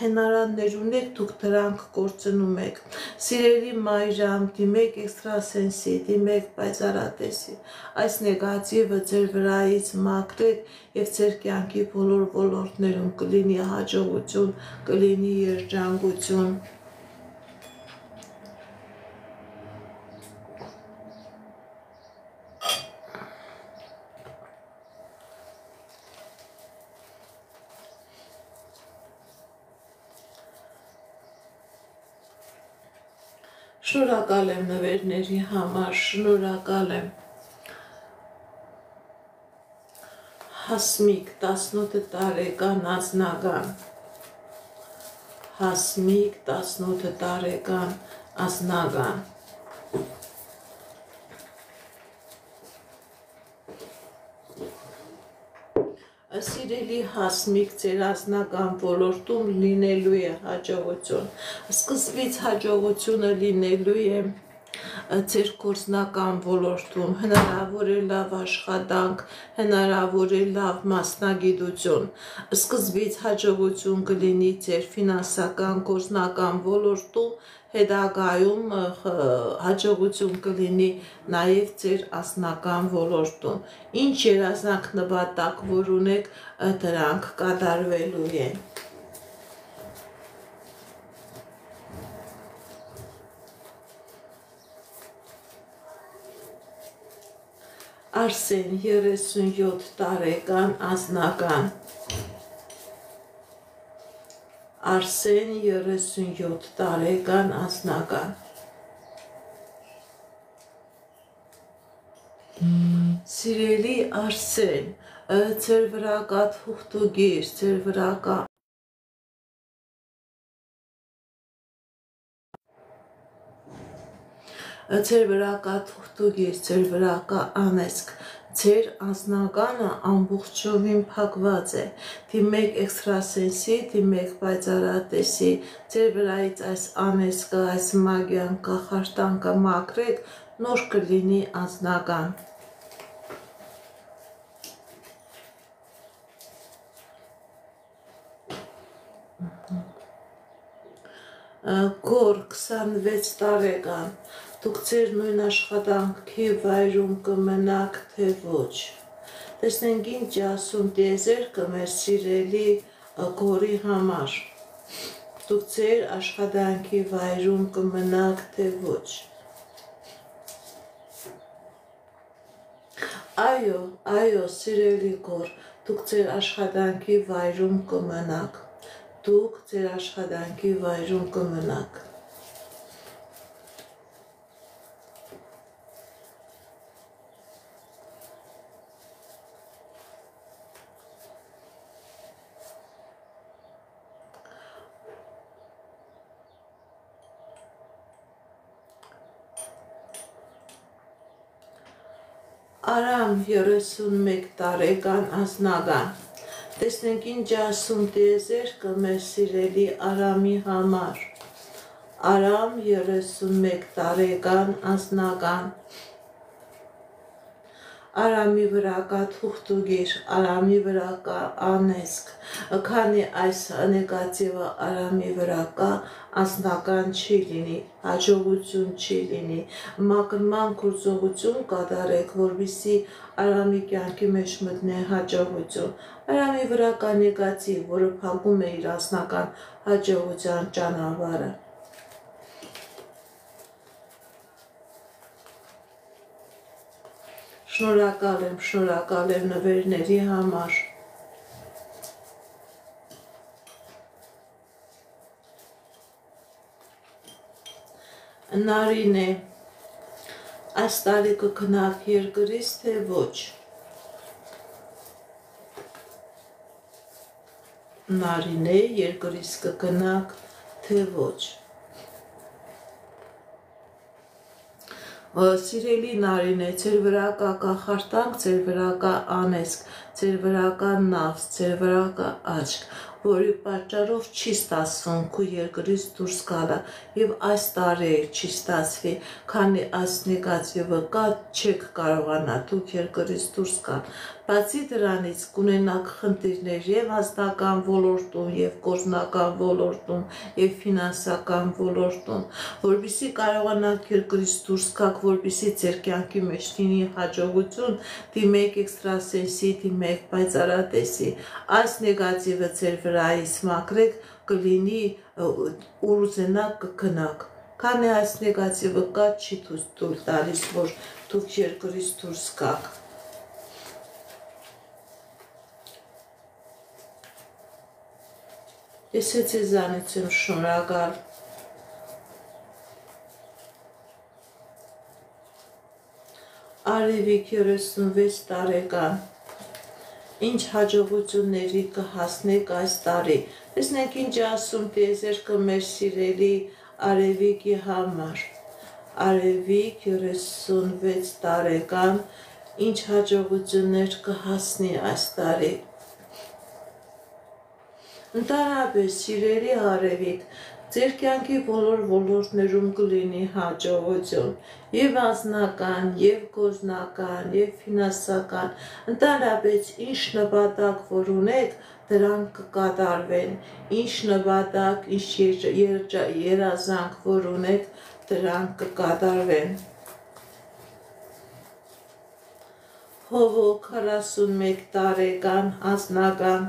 հենարաններ ունեք, դուք դրանք կորցնում եք, սիրելի Մայրամ, դիմեք էքստրասենսի, դիմեք պայծառատեսի, այս նեգատիվը ձեր վրայից մաքրեք եւ ձեր կյանքի բոլոր ոլորտներում կլինի հաջողություն, կլինի երջանկություն։ Շնորհակալ եմ նվերների համար, շնորհակալ եմ։ Հասմիկ 18 տարեկան անձնական, Հասմիկ 18 տարեկան անձնական, Սիրելի Հասմիկ, ձեր անձնական ոլորտում լինելու է հաջողություն, սկզբից հաջողությունը լինելու է ձեր գործնական ոլորտում, հնարավոր է լավ աշխատանք, հնարավոր է լավ մասնագիտություն, սկզբից հաջողություն կլինի ձեր ֆինանսական գործնական ոլորտում, հետագայում հաջողություն կլինի նաև ձեր անձնական ոլորտում, ինչ երազանք նպատակ որ ունեք, դրանք կատարվելու են։ Արսեն 37 տարեկան անձնական, Արսեն 37 տարեկան անձնական, Սիրելի Արսեն, ձեր վրա կա թուղթուգիր, ձեր վրա կա ձեր վրա կա թուղթուգիր, ձեր վրա կա անեծք, ձեր անձնականը ամբողջովին փակված է, դիմեք էքստրասենսի, դիմեք պայծառատեսի, ձեր վրայից այս անեծքը, այս մագիան, կախարդանքը մաքրեք, նոր կլինի անձնական։ Գոր 26 տարեկան, դուք ձեր նույն աշխատանքի վայրում կմնաք, թե ոչ։ Տեսնենք ինչ ասում տիեզերքը մեր սիրելի Գորի համար։ Դուք ձեր աշխատանքի վայրում կմնաք, թե ոչ։ Այո, սիրելի Գոր, դուք ձեր աշխատանքի վայրում կմնաք։ Դուք ձեր աշխատանքի վայրում կմնաք։ Արամ 31 տարեկան անձնական։ Տեսնենք ինչ ասում տիեզերքը մեր սիրելի Արամի համար։ Արամ 31 տարեկան անձնական։ Արամի վրա կա թուղթուգիր, Արամի վրա կա անեզք, քանի այս նեգատիվը Արամի վրա կա, անձնական չի լինի, հաջողություն չի լինի, մաքրման գործողություն կատարեք, որպեսզի Արամի կյանքի մեջ մտնի հաջողություն։ Արամի վրա կա նեգատիվ, որը փակում է իր անձնական հաջողության ճանապարհը։ Շնորհակալ եմ նվերների համար։ Նարինե, այս տարի կգնաք երկրից, թե ոչ։ Նարինե, երկրից կգնաք, թե ոչ։ Սիրելի Նարինե, ձեր վրա կա կախարդանք, ձեր վրա կա անեզք, ձեր վրա կա նավթ, ձեր վրա կա աչք, որի պատճառով չի ստացվում քո երկրից դուրս գալը եւ այս տարի չի ստացվի, քանի այս նեգատիվը կա, չեք կարողանա դուք երկրից դուրս գալ։ Բացի դրանից կունենաք խնդիրներ եւ ազգական ոլորտում, եւ գործնական ոլորտում, եւ ֆինանսական ոլորտում, որպեսզի կարողանաք երկրից դուրս գաք, որպեսզի ձեր կյանքի մեջ լինի հաջողություն, դիմեք էքստրասենսի, դիմեք պայծառատեսի, այս նեգատիվը ձեր վրայից մաքրեք, կլինի ուր ուզենաք կգնաք, քանի այս նեգատիվը կա, չի թույլ տալիս, որ դուք երկրից դուրս գաք։ Ես ձեզանից եմ շնորհակալ։ Արևիկ 36 տարեկան։ Ինչ հաջողությունների կհասնեք այս տարի։ Տեսնենք ինչ ասում տիեզերքը մեր սիրելի Արևիկի համար։ Արևիկ 36 տարեկան, ինչ հաջողություններ կհասնի այս տարի։ Ընդհանրապես, սիրելի Արևիկ, ձեր կյանքի բոլոր ոլորտներում կլինի հաջողություն, եւ անձնական, եւ գործնական, եւ ֆինանսական, ընդհանրապես ինչ նպատակ որ ունեք, դրանք կկատարվեն, ինչ նպատակ, ինչ երազանք որ ունեք, դրանք կկատարվեն։ Հովոք 41 տարեկան անձնական։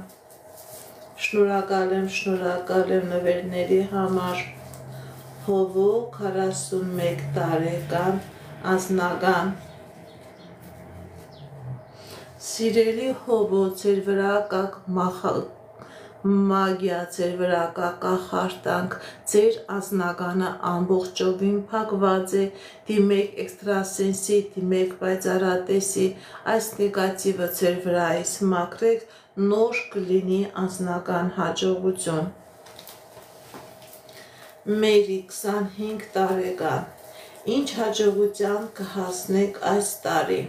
Շնորհակալ եմ նվերների համար։ Հովոք 41 տարեկան անձնական։ Սիրելի Հովոք, ձեր վրա կա մագիա, ձեր վրա կա կախարդանք, ձեր անձնականը ամբողջովին փակված է, դիմեք էքստրասենսի, դիմեք պայծառատեսի, այս նեգատիվը ձեր վրայից մաքրեք, նոր կլինի անձնական հաջողություն։ Մերի 25 տարեկան, ինչ հաջողության կհասնեք այս տարի։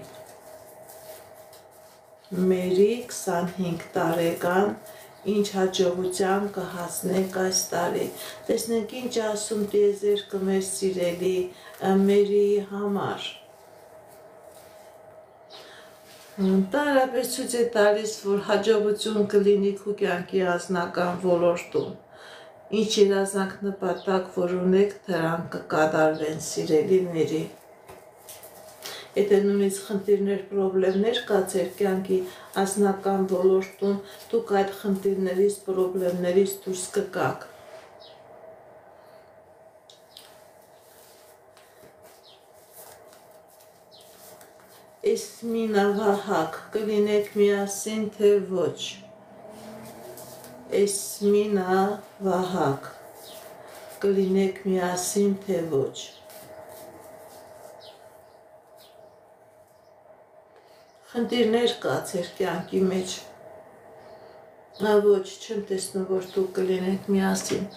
Մերի 25 տարեկան, ինչ հաջողության կհասնեք այս տարի։ Տեսնենք ինչ ասում տիեզերքը մեր սիրելի Մերիի համար։ Տարապես ցույց է տալիս, որ հաջողություն կլինի քո կյանքի անձնական ոլորտում։ Ինչ երազանք նպատակ որ ունեք, դրանք կկատարվեն, սիրելի Մերի։ Եթե նույնիսկ խնդիրներ, պրոբլեմներ կա ձեր կյանքի անձնական ոլորտում, դուք այդ խնդիրներից, պրոբլեմներից դուրս կգաք։ Էսմինա Վահակ, կլինեք միասին, թե ոչ։ Էսմինա Վահակ, կլինեք միասին, թե ոչ։ Խնդիրներ կա ձեր կյանքի մեջ։ Ոչ, չեմ տեսնում, որ դուք կլինեք միասին։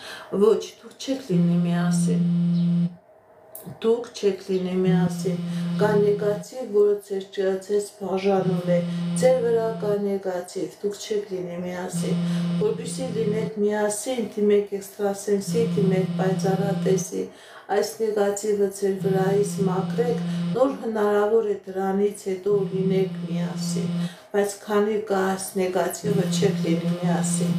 Ոչ, դուք չեք լինի միասին։ Դուք չեք լինի միասին, կա նեգատիվ, որը ձեզ բաժանում է, ձեր վրա կա նեգատիվ, դուք չեք լինի միասին, որպեսզի լինեք միասին, դիմեք էքստրասենսի, դիմեք պայծառատեսի, այս նեգատիվը ձեր վրայից մաքրեք, նոր հնարավոր է դրանից հետո լինեք միասին, բայց քանի կա այս նեգատիվը չեք լինի միասին։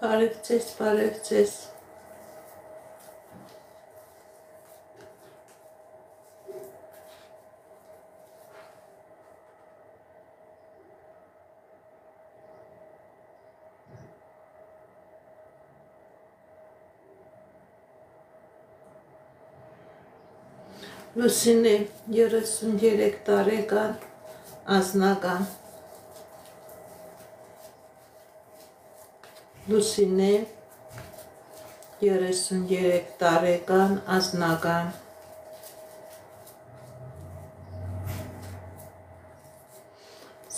Բարև ձեզ։ Լուսինե 33 տարեկան, անձնական։ Լուսինե 33 տարեկան, անձնական։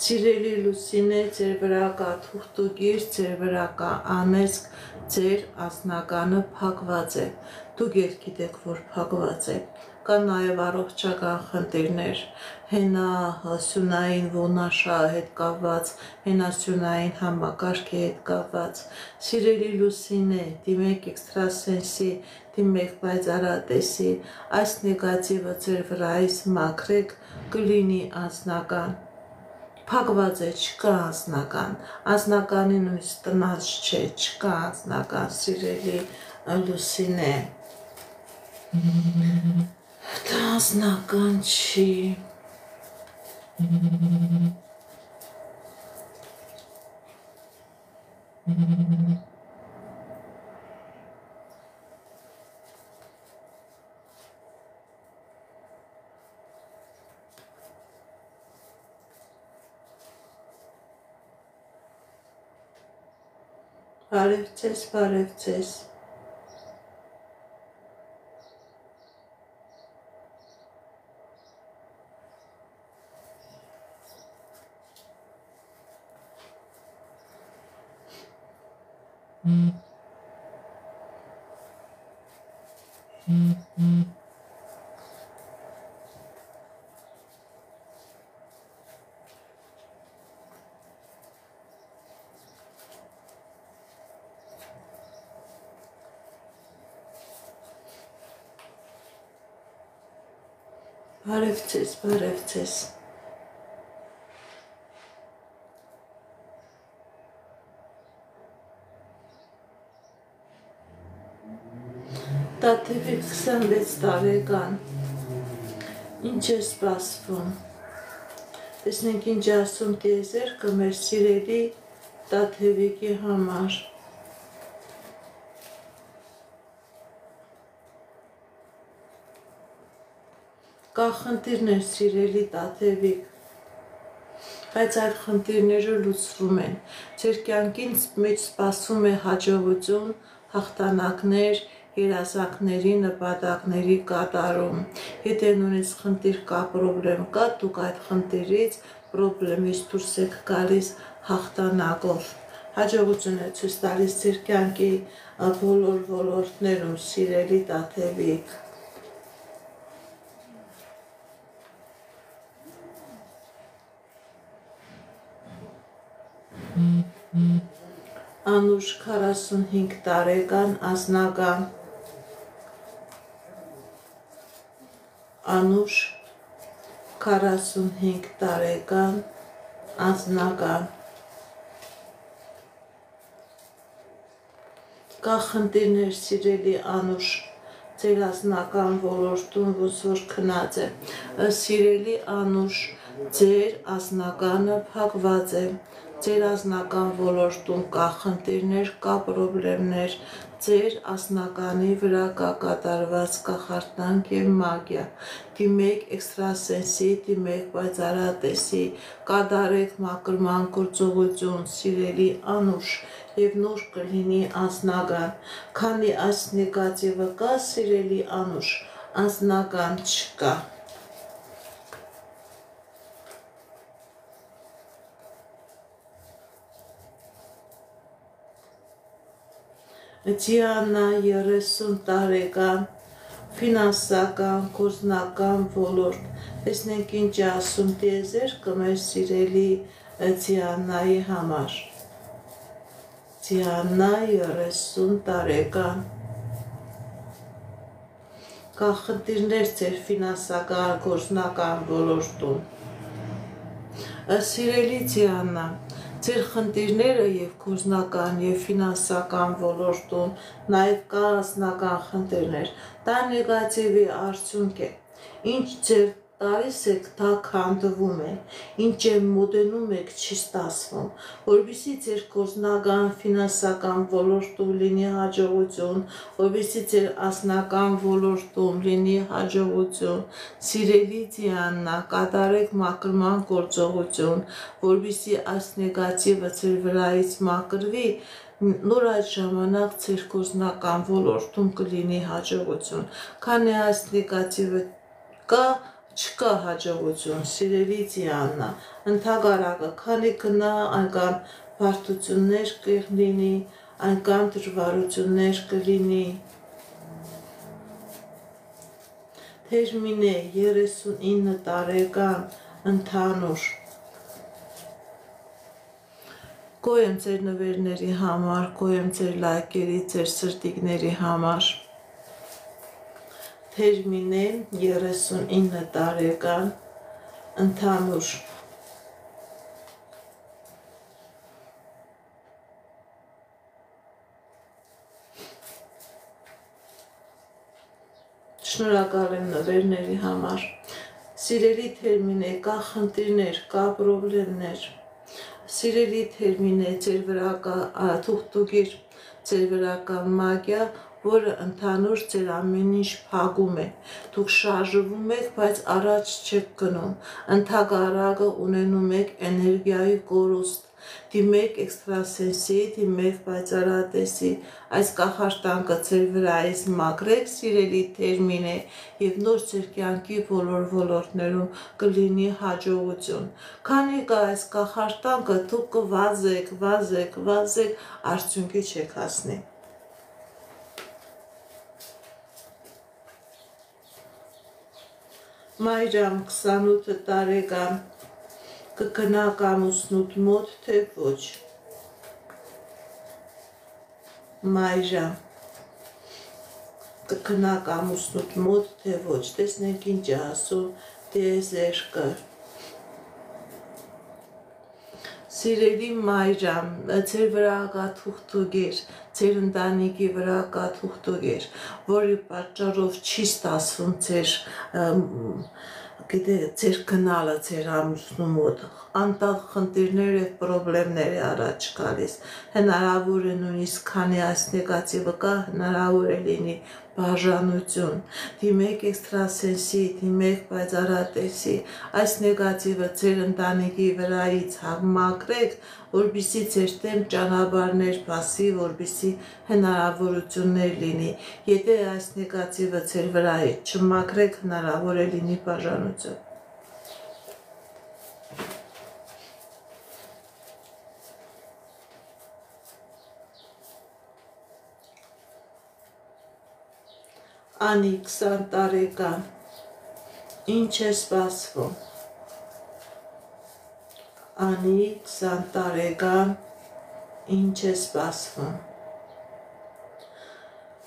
Սիրելի Լուսինե, ձեր վրա կա թուղթուգիր, ձեր վրա կա անեծք, ձեր անձնականը փակված է։ Դուք եք գիտեք, որ փակված է։ Կան նաև առողջական խնդիրներ, հենասյունային ոնաշահ հետ կապված, հենասյունային համակարգի հետ կապված։ Սիրելի Լուսինե, դիմեք էքստրասենսի, դիմեք պայծառատեսի, այս նեգատիվը ձեր վրայից մաքրեք, կլինի անձնական։ Փակված է, չկա անձնական, անձնականի նույնիսկ տնած չէ, չկա անձնական, սիրելի Լուսինե։ Դա անձնական չի։ Բարև ձեզ։ Բարև ձեզ։ Տաթևիկ 26 տարեկան, Ինչ է սպասվում։ Տեսնենք ինչ ասում տիեզերքը մեր սիրելի Տաթևիկի համար։ Կա խնդիրներ սիրելի Տաթևիկ, բայց այդ խնդիրները լուծվում են։ Ձեր կյանքին մեջ սպասվում է հաջողություն, հաղթանակներ, երազանքների, նպատակների կատարում։ Եթե նույնիսկ խնդիր կա, պրոբլեմ կա, դուք այդ խնդիրից, պրոբլեմից դուրս եք գալիս հաղթանակով։ Հաջողություն է ցույց տալիս ձեր կյանքի բոլոր ոլորտներում, սիրելի Տաթևիկ։ Անուշ 45 տարեկան անձնական, Անուշ 45 տարեկան անձնական, կա խնդիրներ սիրելի Անուշ, ձեր անձնական ոլորտում, ոնց որ քնած է, սիրելի Անուշ, ձեր անձնականը փակված է, ձեր անձնական ոլորտում կա խնդիրներ, կա պրոբլեմներ, ձեր անձնականի վրա կա կատարված կախարդանք և մագիա, դիմեք էքստրասենսի, դիմեք պայծառատեսի, կատարեք մաքրման գործողություն, սիրելի Անուշ, և նոր կլինի անձնական, քանի այս նեգատիվը կա, սիրելի Անուշ, անձնական չկա։ Դիանա 30 տարեկան, ֆինանսական, գործնական ոլորտ, տեսնենք ինչ է ասում տիեզերքը մեր սիրելի Դիանայի համար։ Դիանա 30 տարեկան, կա խնդիրներ ձեր ֆինանսական, գործնական ոլորտում։ Սիրելի Դիանա, ձեր խնդիրները և գործնական և ֆինանսական ոլորտում, նաև կա անձնական խնդիրներ, դա նեգատիվի արդյունք է, ինչ ձեր տալիս եք, դա քանդվում է, ինչ մոտենում եք, չի ստացվում, որպեսզի ձեր գործնական, ֆինանսական ոլորտում լինի հաջողություն, որպեսզի ձեր անձնական ոլորտում լինի հաջողություն, սիրելի Դիանա, կատարեք մաքրման գործողություն, որպեսզի այս նեգատիվը ձեր վրայից մաքրվի, նոր այդ ժամանակ ձեր գործնական ոլորտում կլինի հաջողություն, քանի այս նեգատիվը կա, չկա հաջողություն, սիրելի Դիանա, ընդհակառակը, քանի գնա այնքան բարդություններ կլինի, այնքան դժվարություններ կլինի։ Թերմինե 39 տարեկան ընդհանուր, գոհ եմ ձեր նվերների համար, գոհ եմ ձեր լայքերի, ձեր սրտիկների համար։ Թերմինե 39 տարեկան ընդհանուր, շնորհակալ եմ նվերների համար։ Սիրելի Թերմինե, կա խնդիրներ, կա պրոբլեմներ, սիրելի Թերմինե, ձեր վրա կա թուղթուկիր, ձեր վրա կա մագիա, որը ընդհանուր ձեր ամեն ինչ փակում է, դուք շարժվում եք, բայց առաջ չեք գնում, ընդհակառակը ունենում եք էներգիայի կորուստ, դիմեք էքստրասենսի, դիմեք պայծառատեսի, այս կախարդանքը ձեր վրայից մաքրեք, սիրելի Թերմինե, և նոր ձեր կյանքի բոլոր ոլորտներում կլինի հաջողություն, քանի կա այս կախարդանքը, դուք կվազեք, արդյունքի չեք հասնի։ Մայրամ 28 տարեկան, կգնաք ամուսնուդ մոտ, թե ոչ։ Մայրամ, կգնաք ամուսնուդ մոտ, թե ոչ, տեսնենք ինչ է ասում տիեզերքը։ Սիրելի Մայրամ, ձեր վրա կա թուղթուկիր, ձեր ընտանիքի վրա կա թուղթուկիր, որի պատճառով չի ստացվում ձեր գիտեք, ձեր գնալը ձեր ամուսնու մոտ անտալ խնդիրներ եւ պրոբլեմներ է առաջ գալիս։ Հնարավոր է նույնիսկ քանի այս նեգատիվը կա, հնարավոր է լինի բաժանություն։ Դիմեք էքստրասենսի, դիմեք պայծառատեսի, այս նեգատիվը ձեր ընտանիքի վրայից մաքրեք, որպեսզի ձեր դեմ ճանապարհներ բացի, որպեսզի հնարավորություններ լինի։ Եթե այս նեգատիվը ձեր վրայից չմաքրեք, հնարավոր է լինի բաժանություն։ Անի 20 տարեկան, ինչ է սպասվում։ Անի 20 տարեկան, ինչ է սպասվում։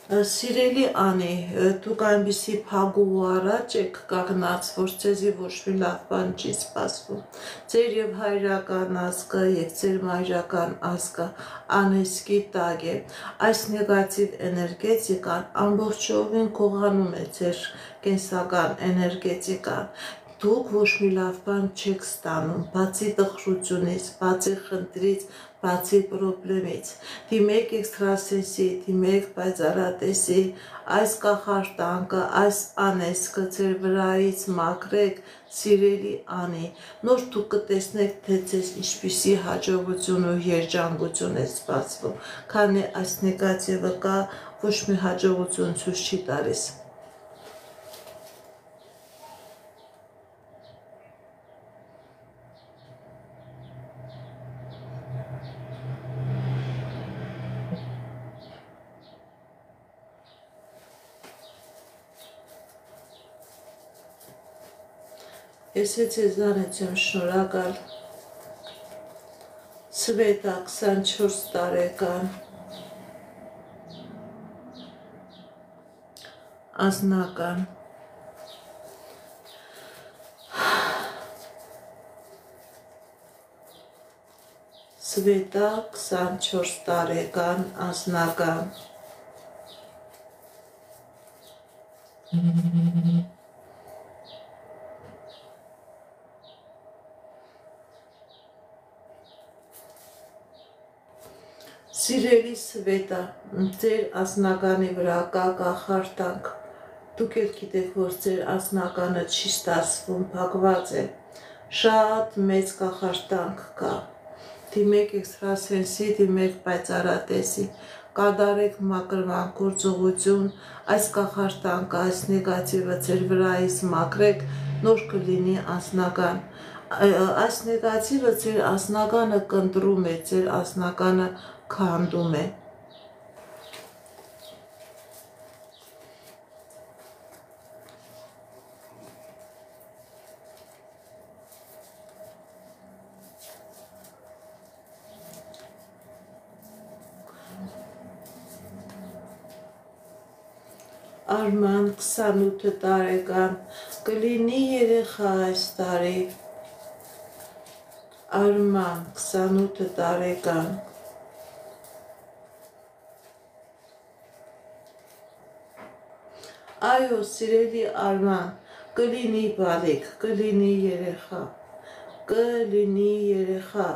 Սիրելի Անի, դուք այնպիսի փագու առաջ եք կանգնած, որ ձեզի ոչ մի լավ բան չի սպասվում։ Ձեր եւ հայրական ազգը եւ ձեր մայրական ազգը անեսքի տակ է։ Այս նեգատիվ էներգետիկան ամբողջովին կողանում է ձեր կենսական էներգետիկան։ Դուք ոչ մի լավ բան չեք ստանում, բացի տխրությունից, բացի խնդրից, բացի պրոբլեմից։ Դիմեք էքստրասենսի, դիմեք պայծառատեսի, այս կախարդանքը, այս անեսքը ձեր վրայից մաքրեք, սիրելի Անի, նոր դուք կտեսնեք, թե ձեզ ինչպիսի հաջողություն ու երջանկություն է սպասվում, քանի այս նեգատիվը կա, ոչ մի հաջողություն ցույց չի տալիս։ Ես ձեզանից եմ շնորհակալ։ Սվետա 24 տարեկան, անձնական, Սվետա 24 տարեկան, անձնական, Սիրելի Սվետա, ձեր անձնականի վրա կա կախարդանք, դուք էլ գիտեք, որ ձեր անձնականը չի ստացվում, փակված է, շատ մեծ կախարդանք կա, դիմեք էքստրասենսի, դիմեք պայծառատեսի, կատարեք մաքրման գործողություն, այս կախարդանքը, այս նեգատիվը ձեր վրայից մաքրեք, նոր կլինի անձնական, այս նեգատիվը ձեր անձնականը կընտրում է, ձեր անձնականը քանդում է։ Արման 28 տարեկան, կլինի երեխա այս տարի։ Արման 28 տարեկան, այո, սիրելի Արման, կլինի բալիկ, կլինի երեխա, կլինի երեխա։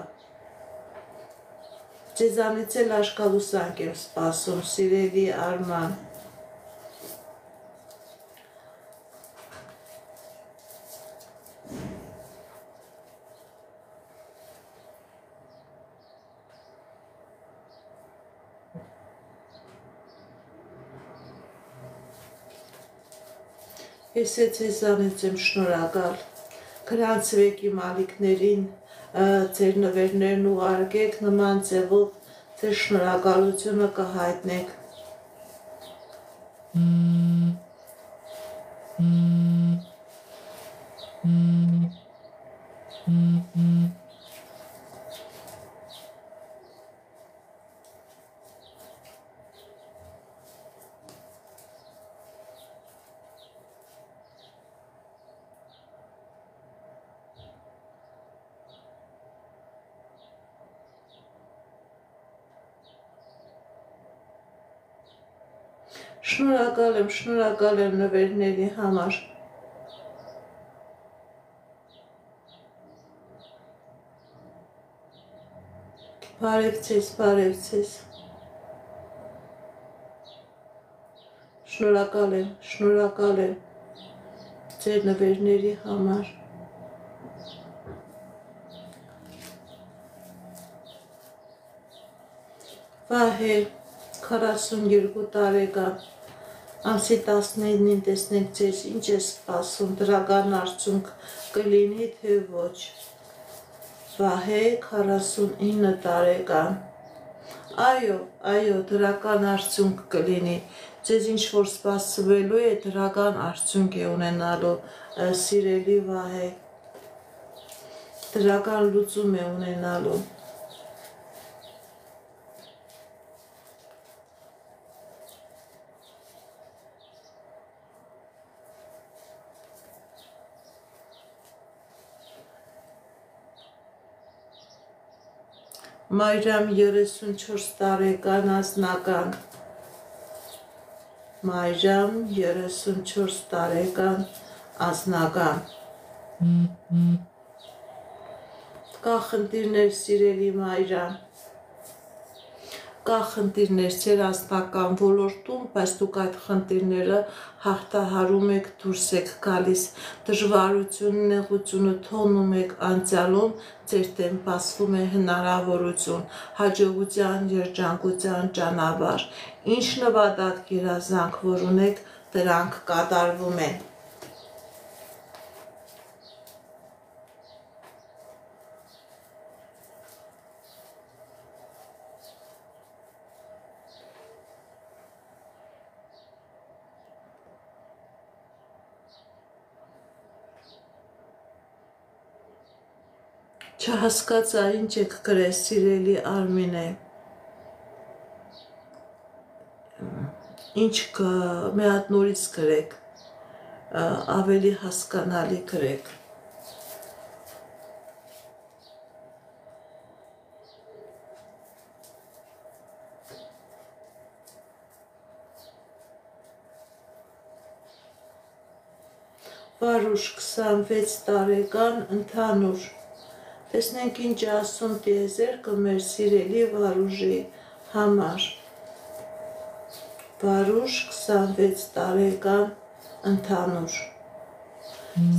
Ձեզանից էլ աշկալուսանք եմ սպասում, սիրելի Արման։ Ես ձեզանից եմ շնորհակալ, գրանցվեք իմ ալիքներին, ձեր նվերներն ուղարկեք, նման ձևով ձեր շնորհակալությունը կհայտնեք։ Շնորհակալ եմ նվերների համար։ Բարևձեզ։ Շնորհակալ եմ ձեր նվերների համար։ Վահե 42 տարեկան, ամսի 19-ին տեսնենք ձեզ ինչ է սպասում, դրական արդյունք կլինի թե ոչ։ Վահե 49 տարեկան, այո, դրական արդյունք կլինի, ձեզ ինչ որ սպասվելու է, դրական արդյունք է ունենալու, սիրելի Վահե, դրական լուծում է ունենալու։ Մայրամ 34 տարեկան անձնական, Մայրամ 34 տարեկան անձնական, կա խնդիրներ սիրելի Մայրամ, կա խնդիրներ ձեր անձնական ոլորտում, բայց դուք այդ խնդիրները հաղթահարում եք, դուրս եք գալիս, դժվարությունը, նեղությունը թողնում եք անցյալում, ձեր դեմ բացվում է հնարավորություն, հաջողության, երջանկության ճանապարհ, ինչ նպատակ երազանք որ ունեք, դրանք կատարվում են։ Չհասկացա ինչ եք գրել սիրելի Արմինե, ինչ մի հատ նորից գրեք, ավելի հասկանալի գրեք։ Վարուժ 26 տարեկան ընդհանուր, տեսնենք ինչ ասում տիեզերքը մեր սիրելի Վարուժի համար։ Վարուժ 26 տարեկան ընդհանուր,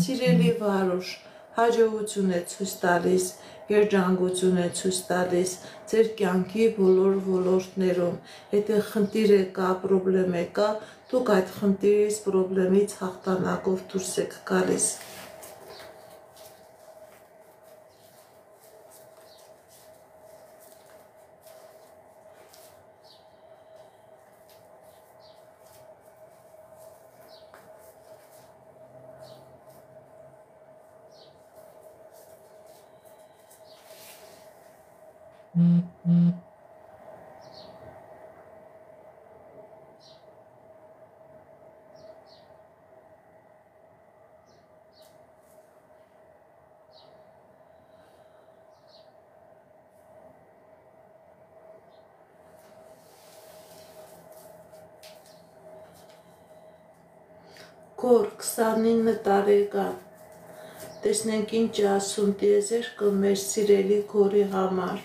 սիրելի Վարուժ, հաջողություն է ցույց տալիս, երջանկություն է ցույց տալիս ձեր կյանքի բոլոր ոլորտներում, եթե խնդիր է կա, պրոբլեմ է կա, դուք այդ խնդիրից, պրոբլեմից հաղթանակով դուրս եք գալիս։ Գոր 29 տարեկան, տեսնենք ինչ ասում տիեզերքը մեր սիրելի Գորի համար։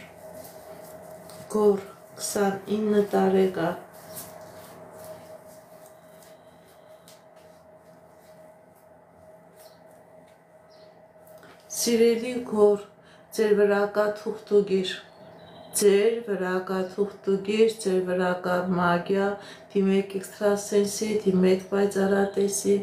Գոր 29 տարեկան, սիրելի Գոր, ձեր վրա կա թուղթուգիր, ձեր վրա կա թուղթուգիր, ձեր վրա կա մագիա, դիմեք էքստրասենսի, դիմեք պայծառատեսի,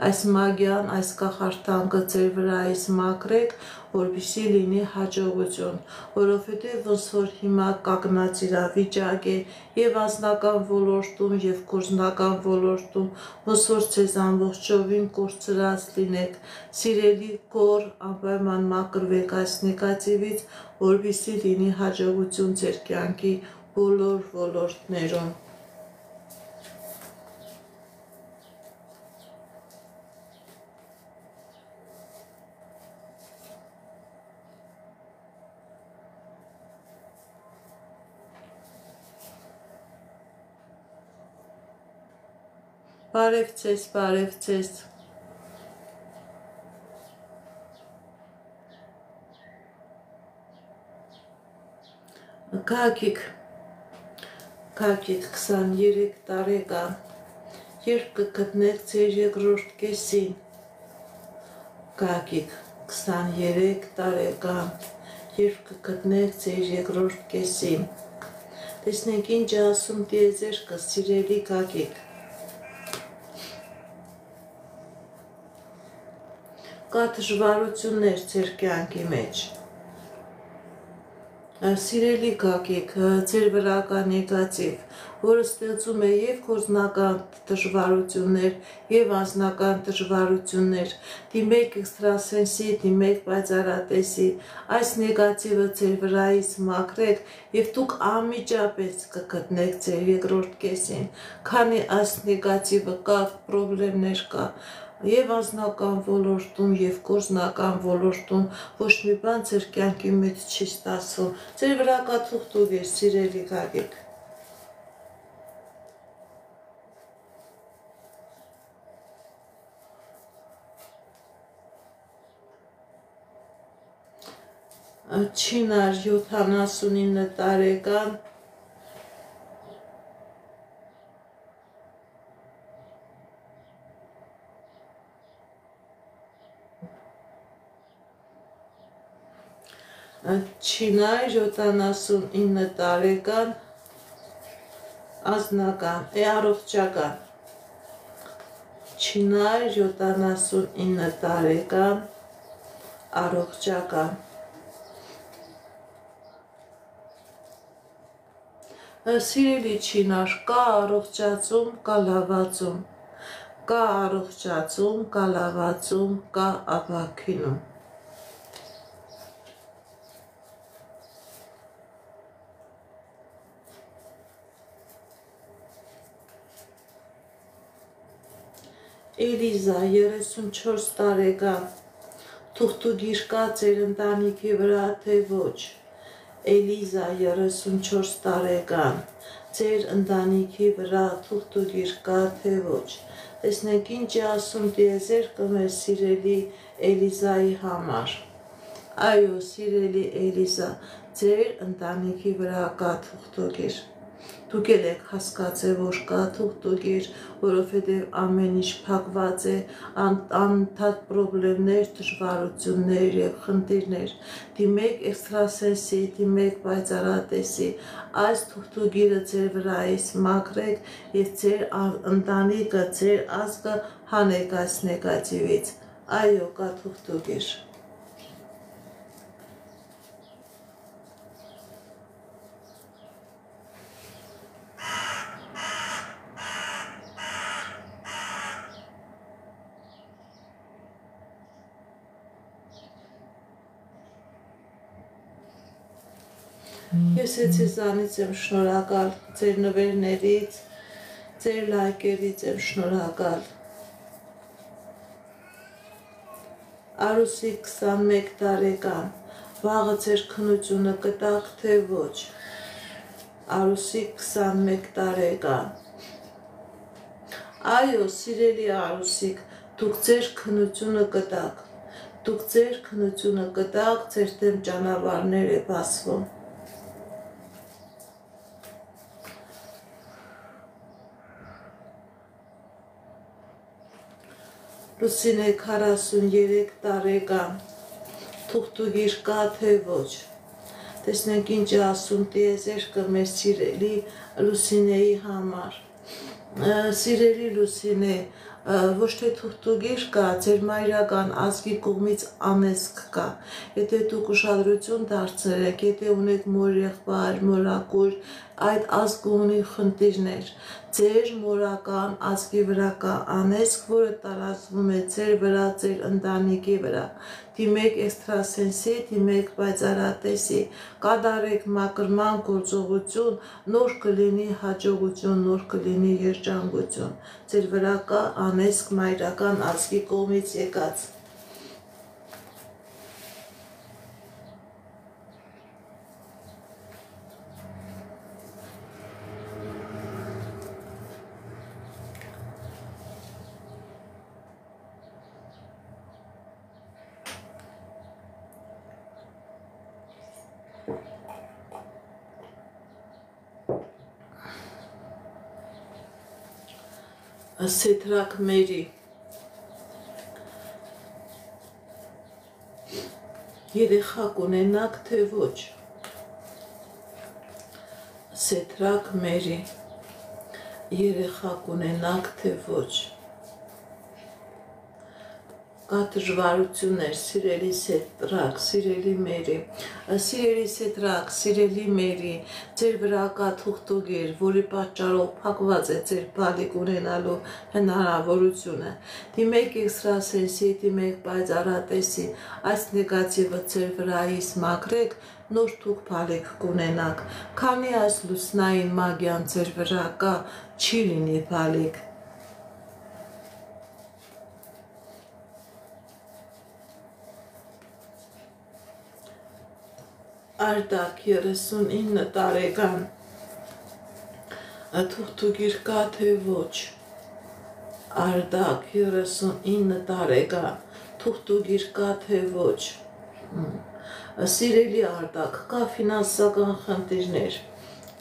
այս մագիան, այս կախարդանքը ձեր վրայից մաքրեք, որպեսզի լինի հաջողություն, որովհետև ոնց որ հիմա կանգնած իրավիճակ է եւ անձնական ոլորտում եւ գործնական ոլորտում, ոնց որ ձեզ ամբողջովին կորցրած լինեք, սիրելի Գոր, անպայման մաքրվեք այս նեգատիվից, որպեսզի լինի հաջողություն ձեր կյանքի բոլոր ոլորտներում։ Բարև ձեզ, բարև ձեզ։ Գագիկ 23 տարեկան, երբ կգտնեք ձեր երկրորդ կեսին, Գագիկ 23 տարեկան, երբ կգտնեք ձեր երկրորդ կեսին, տեսնենք ինչ է ասում տիեզերքը, սիրելի Գագիկ, կա դժվարություններ ձեր կյանքի մեջ, սիրելի Գագիկ, ձեր վրա կա նեգատիվ, որը ստեղծում է և գործնական դժվարություններ, և անձնական դժվարություններ, դիմեք էքստրասենսի, դիմեք պայծառատեսի, այս նեգատիվը ձեր վրայից մաքրեք և դուք անմիջապես կգտնեք ձեր երկրորդ կեսին, քանի այս նեգատիվը կա, պրոբլեմներ կա, և անձնական ոլորտում, և գործնական ոլորտում ոչ մի բան ձեր կյանքի մեջ չի ստացվում, ձեր վրա կա թուղթուղիր, սիրելի Գագիկ, Չինար 79 տարեկան, Չինար 79 տարեկան, ազնական, առողջական, Չինար 79 տարեկան, առողջական, Սիրելի Չինար, կա առողջացում, կա լավացում, կա առողջացում, կա լավացում, կա ապաքինում, Էլիզա 34 տարեկան, թուղթուղիր կա ձեր ընտանիքի վրա, թե ոչ, Էլիզա 34 տարեկան, ձեր ընտանիքի վրա թուղթուղիր կա, թե ոչ, տեսնենք ինչ է ասում տիեզերքը մեր սիրելի Էլիզայի համար, այո, սիրելի Էլիզա, ձեր ընտանիքի վրա կա թուղթուղիր, դուք էլ եք հասկացել, որ կա թուղթուղիր, որովհետև ամեն ինչ փակված է, անընդհատ պրոբլեմներ, դժվարություններ և խնդիրներ, դիմեք էքստրասենսի, դիմեք պայծառատեսի, այս թուղթուղիրը ձեր վրայից մաքրեք և ձեր ընտանիքը, ձեր ազգը հանեք այս նեգատիվից, այո, կա թուղթուղիր, Ես ձեզանից եմ շնորհակալ, ձեր նվերներից, ձեր լայքերից եմ շնորհակալ, Արուսիկ 21 տարեկան, վաղը ձեր քննությունը կտաք, թե ոչ, Արուսիկ 21 տարեկան, այո, սիրելի Արուսիկ, դուք ձեր քննությունը կտաք, դուք ձեր քննությունը կտաք, ձեր դեմ ճանապարհներ է բացվում, Լուսինե 43 տարեկան, թուղթուղիր կա, թե ոչ, տեսնենք ինչ է ասում տիեզերքը մեր սիրելի Լուսինեի համար, սիրելի Լուսինե, ոչ թե թուղթուղիր կա, ձեր մայրական ազգի կողմից անեծք կա, եթե դուք ուշադրություն դարձրեք, եթե ունեք մոր-եղբայր, մորաքույր, այդ ազգը ունի խնդիրներ, ձեր մորական ազգի վրա կա անեծք, որը տարածվում է ձեր վրա, ձեր ընտանիքի վրա, դիմեք էքստրասենսի, դիմեք պայծառատեսի, կատարեք մաքրման գործողություն, նոր կլինի հաջողություն, նոր կլինի երջանկություն, ձեր վրա կա անեծք մայրական ազգի կողմից եկած, Սեթրակ Մերի երեխա կունենաք թե ոչ։ Սեթրակ Մերի երեխա կունենաք թե ոչ։ Կա դժվարություններ, սիրելի Սեթրակ, սիրելի Մերի, սիրելի Սեթրակ, սիրելի Մերի, ձեր վրա կա թուղթուղեր, որի պատճառով փակված է ձեր բալիկ ունենալու հնարավորությունը։ Դիմեք էքստրասենսի, դիմեք պայծառատեսի, այս նեգատիվը ձեր վրայից մաքրեք, նոր թուղթ բալիկ կունենաք։ Քանի այս լուսնային մագիան ձեր վրա կա, չի լինի բալիկ։ Արդակ 39 տարեկան թուղթուղիր կա թե ոչ։ Արդակ 39 տարեկան թուղթուղիր կա թե ոչ։ Սիրելի Արդակ, կա ֆինանսական խնդիրներ,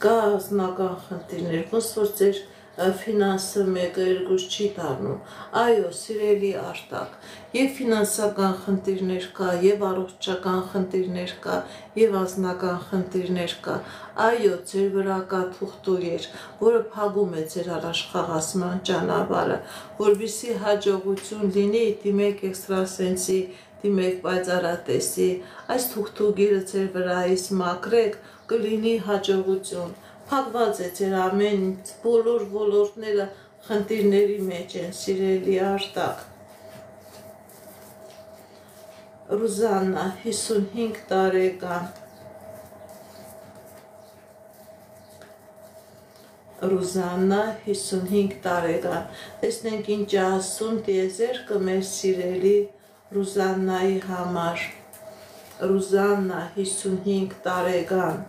կա ազնական խնդիրներ, ոնց որ ձեր ֆինանսը մեկը երկուս չի դառնում։ Այո, սիրելի Արդակ, եւ ֆինանսական խնդիրներ կա, եւ առողջական խնդիրներ կա, եւ ազնական խնդիրներ կա։ Այո, ձեր վրա կա թուղթուղեր, որը փակում է ձեր առաջխաղացման ճանապարհը, որովհետեւ հաջողություն լինի, դիմեք էքստրասենսի, դիմեք պայծառատեսի, այս թուղթուղերը ձեր վրայից մաքրեք, կլինի հաջողություն։ Փակված է ձեր ամեն բոլոր ոլորտները խնդիրների մեջ են, սիրելի Արդակ։ Ռուզաննա 55 տարեկան Ռուզաննա 55 տարեկան տեսնենք ինչ ասում տիեզերքը մեր սիրելի Ռուզաննայի համար Ռուզաննա 55 տարեկան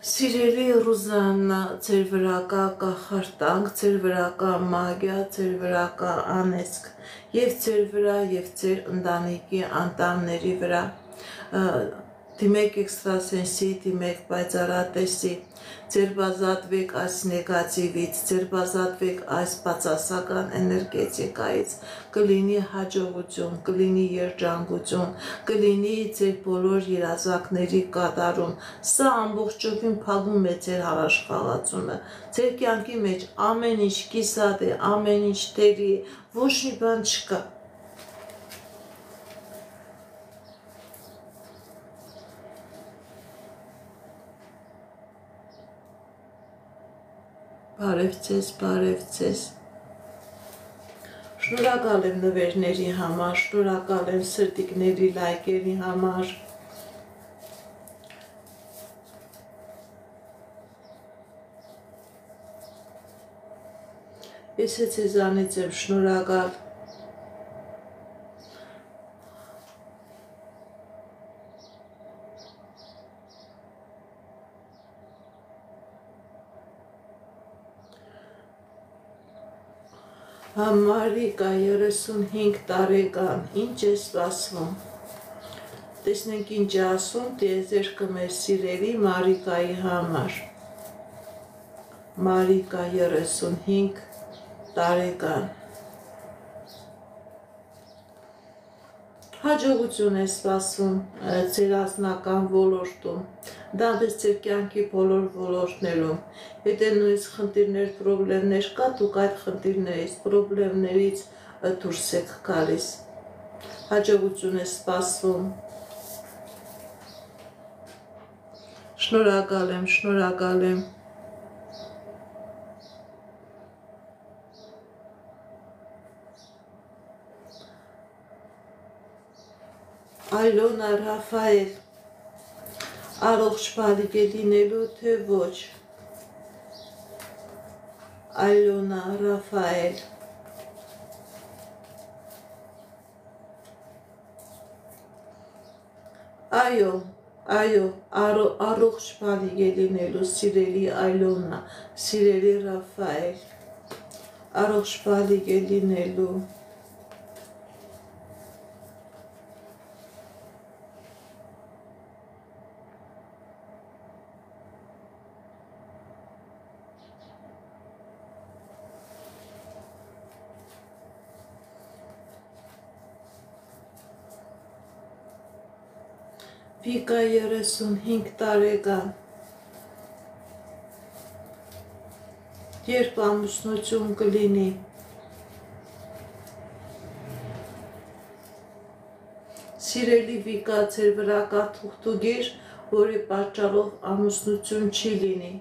Սիրելի Ռուզաննա, ձեր վրա կա կախարդանք, ձեր վրա կա մագիա, ձեր վրա կա անեծք, եւ ձեր վրա եւ ձեր ընտանիքի անդամների վրա։ Դիմեք էքստրասենսի, դիմեք պայծառատեսի, ձերբազատվեք այս նեգատիվից, ձերբազատվեք այս բացասական էներգետիկայից, կլինի հաջողություն, կլինի երջանկություն, կլինի ձեր բոլոր երազանքների կատարում։ Սա ամբողջովին փակում է ձեր առաջխաղացումը։ Ձեր կյանքի մեջ ամեն ինչ կիսատ է, ամեն ինչ տերի է, ոչ մի բան չկա։ Բարև ձեզ, բարև ձեզ։ Շնորհակալ եմ նվերների համար, շնորհակալ եմ սրտիկների լայքերի համար։ Ես ձեզանից եմ շնորհակալ։ Մարիկա 35 տարեկան, ինչ է սպասվում։ Տեսնենք ինչ է ասում տիեզերքը մեր սիրելի Մարիկայի համար։ Մարիկա 35 տարեկան։ Հաջողություն է սպասվում ձեր անձնական ոլորտում, դանդես ձեր կյանքի բոլոր ոլորտներում։ Եթե նույնիսկ խնդիրներ, պրոբլեմներ կա, դուք այդ խնդիրներից, պրոբլեմներից դուրս եք գալիս։ Հաջողություն է սպասվում։ Շնորհակալ եմ, շնորհակալ եմ։ Այլոնա Ռաֆայել, առողջ բալիկ է լինելու թե ոչ։ Այլոնա Ռաֆայել։ Այո, առողջ բալիկ է լինելու սիրելի Այլոնա, սիրելի Ռաֆայել, առողջ բալիկ է լինելու։ Վիկա 35 տարեկան, երբ ամուսնություն կլինի, սիրելի Վիկա, ձեր վրա կա թուղթուգիր, որի պատճառով ամուսնություն չի լինի,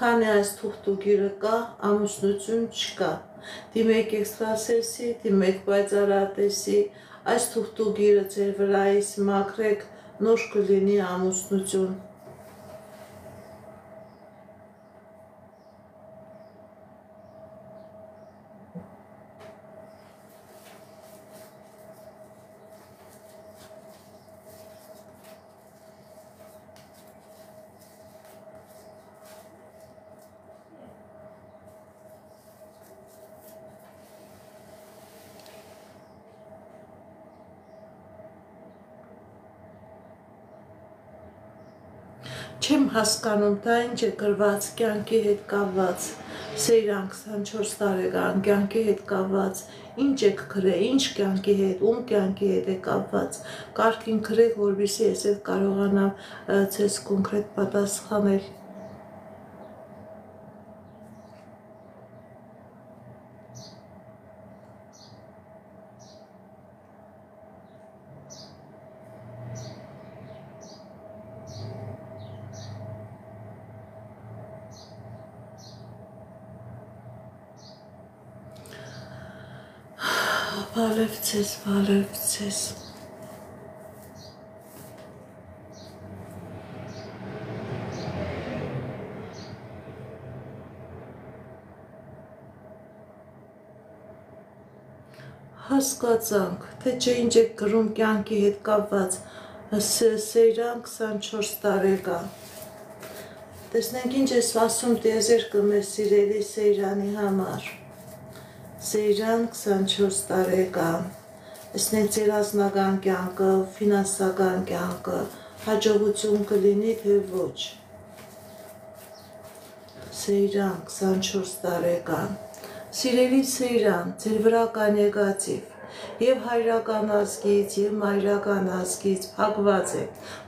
քանի այս թուղթուգիրը կա, ամուսնություն չկա, դիմեք էքստրասենսի, դիմեք պայծառատեսի, այս թուղթուգիրը ձեր վրայից մաքրեք, նոր կլինի ամուսնություն։ Չեմ հասկանում, դա ինչ է գրված կյանքի հետ կապված, Սեյրան 24 տարեկան, կյանքի հետ կապված, ինչ եք գրել, ինչ կյանքի հետ, ում կյանքի հետ է կապված, կարգին գրեք, որպեսզի ես էլ կարողանամ ձեզ կոնկրետ պատասխանել։ Բարև ձեզ, բարև ձեզ։ Հասկացանք, թե չէ ինչ եք գրում կյանքի հետ կապված, Սեյրան 24 տարեկան։ Տեսնենք ինչ ես ասում տիեզերքը մեր սիրելի Սեյրանի համար։ Սեյրան 24 տարեկան, տեսնենք ձեր ազնական կյանքը, ֆինանսական կյանքը, հաջողություն կլինի, թե ոչ։ Սեյրան 24 տարեկան, սիրելի Սեյրան, ձեր վրա կա նեգատիվ, և հայրական ազգից, և մայրական ազգից փակված է,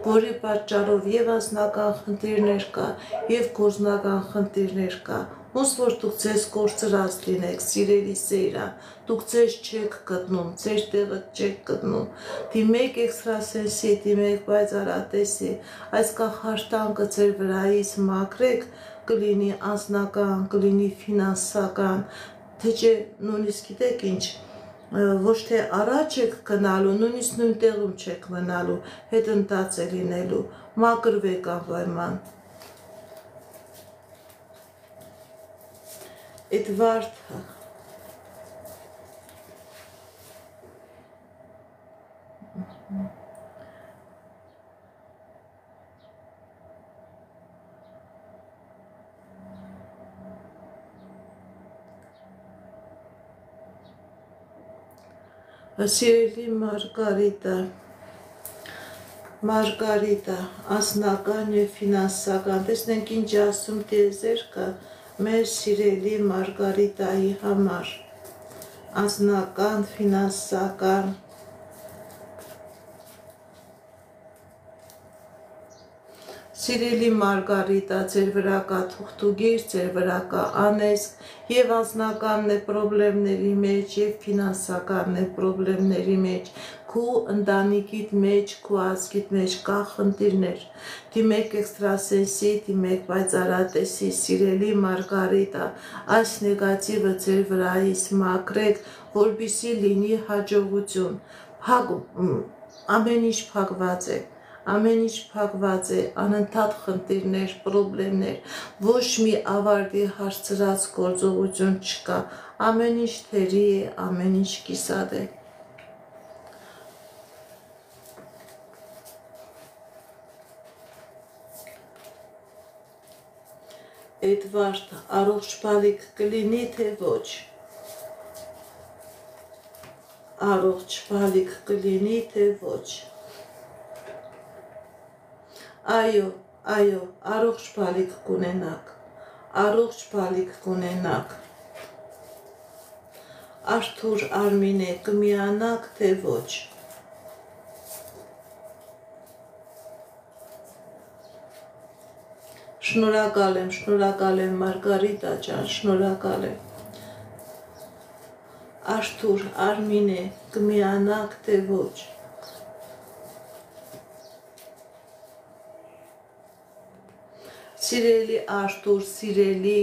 որի պատճառով և անձնական խնդիրներ կա, և գործնական խնդիրներ կա, ոնց որ դուք ձեզ կորցրած լինեք, սիրելի Սեյրան, դուք ձեզ չեք գտնում, ձեր տեղը չեք գտնում, դիմեք էքստրասենսի, դիմեք պայծառատեսի, այս կախարդանքը ձեր վրայից մաքրեք, կլինի անձնական, կլինի ֆինանսական, թե չէ նույնիսկ գիտեք ինչ, ոչ թե առաջ եք գնալու, նույնիսկ նույն տեղում չեք մնալու, հետընթաց է լինելու, մաքրվեք անպայման։ Էդվարդը Սիրելի Մարգարիտա, անձնական և ֆինանսական, տեսնենք ինչ ասում տիեզերքը մեր սիրելի Մարգարիտայի համար, անձնական, ֆինանսական, Սիրելի Մարգարիտա, ձեր վրա կա թուղթուգիր, ձեր վրա կա անեծք, և անձնականն է պրոբլեմների մեջ, և ֆինանսականն է պրոբլեմների մեջ, քո ընտանիքիդ մեջ, քո ազգիդ մեջ կա խնդիրներ, դիմեք էքստրասենսի, դիմեք պայծառատեսի, սիրելի Մարգարիտա, այս նեգատիվը ձեր վրայից մաքրեք, որպեսզի լինի հաջողություն, ամեն ինչ փակված է, ամեն ինչ փակված է, անընդհատ խնդիրներ, պրոբլեմներ, ոչ մի ավարտի հասցրած գործողություն չկա, ամեն ինչ թերի է, ամեն ինչ կիսատ է։ Էդվարդ, առողջ բալիկ կլինի, թե ոչ։ Առողջ բալիկ կլինի, թե ոչ։ Այո, առողջ բալիկ կունենաք, առողջ բալիկ կունենաք։ Արթուր Արմինե, կմիանաք, թե ոչ։ Շնորհակալ եմ Մարգարիտա ջան, շնորհակալ եմ։ Արթուր, Արմինե, կմիանաք թե ոչ։ Սիրելի Արթուր, սիրելի,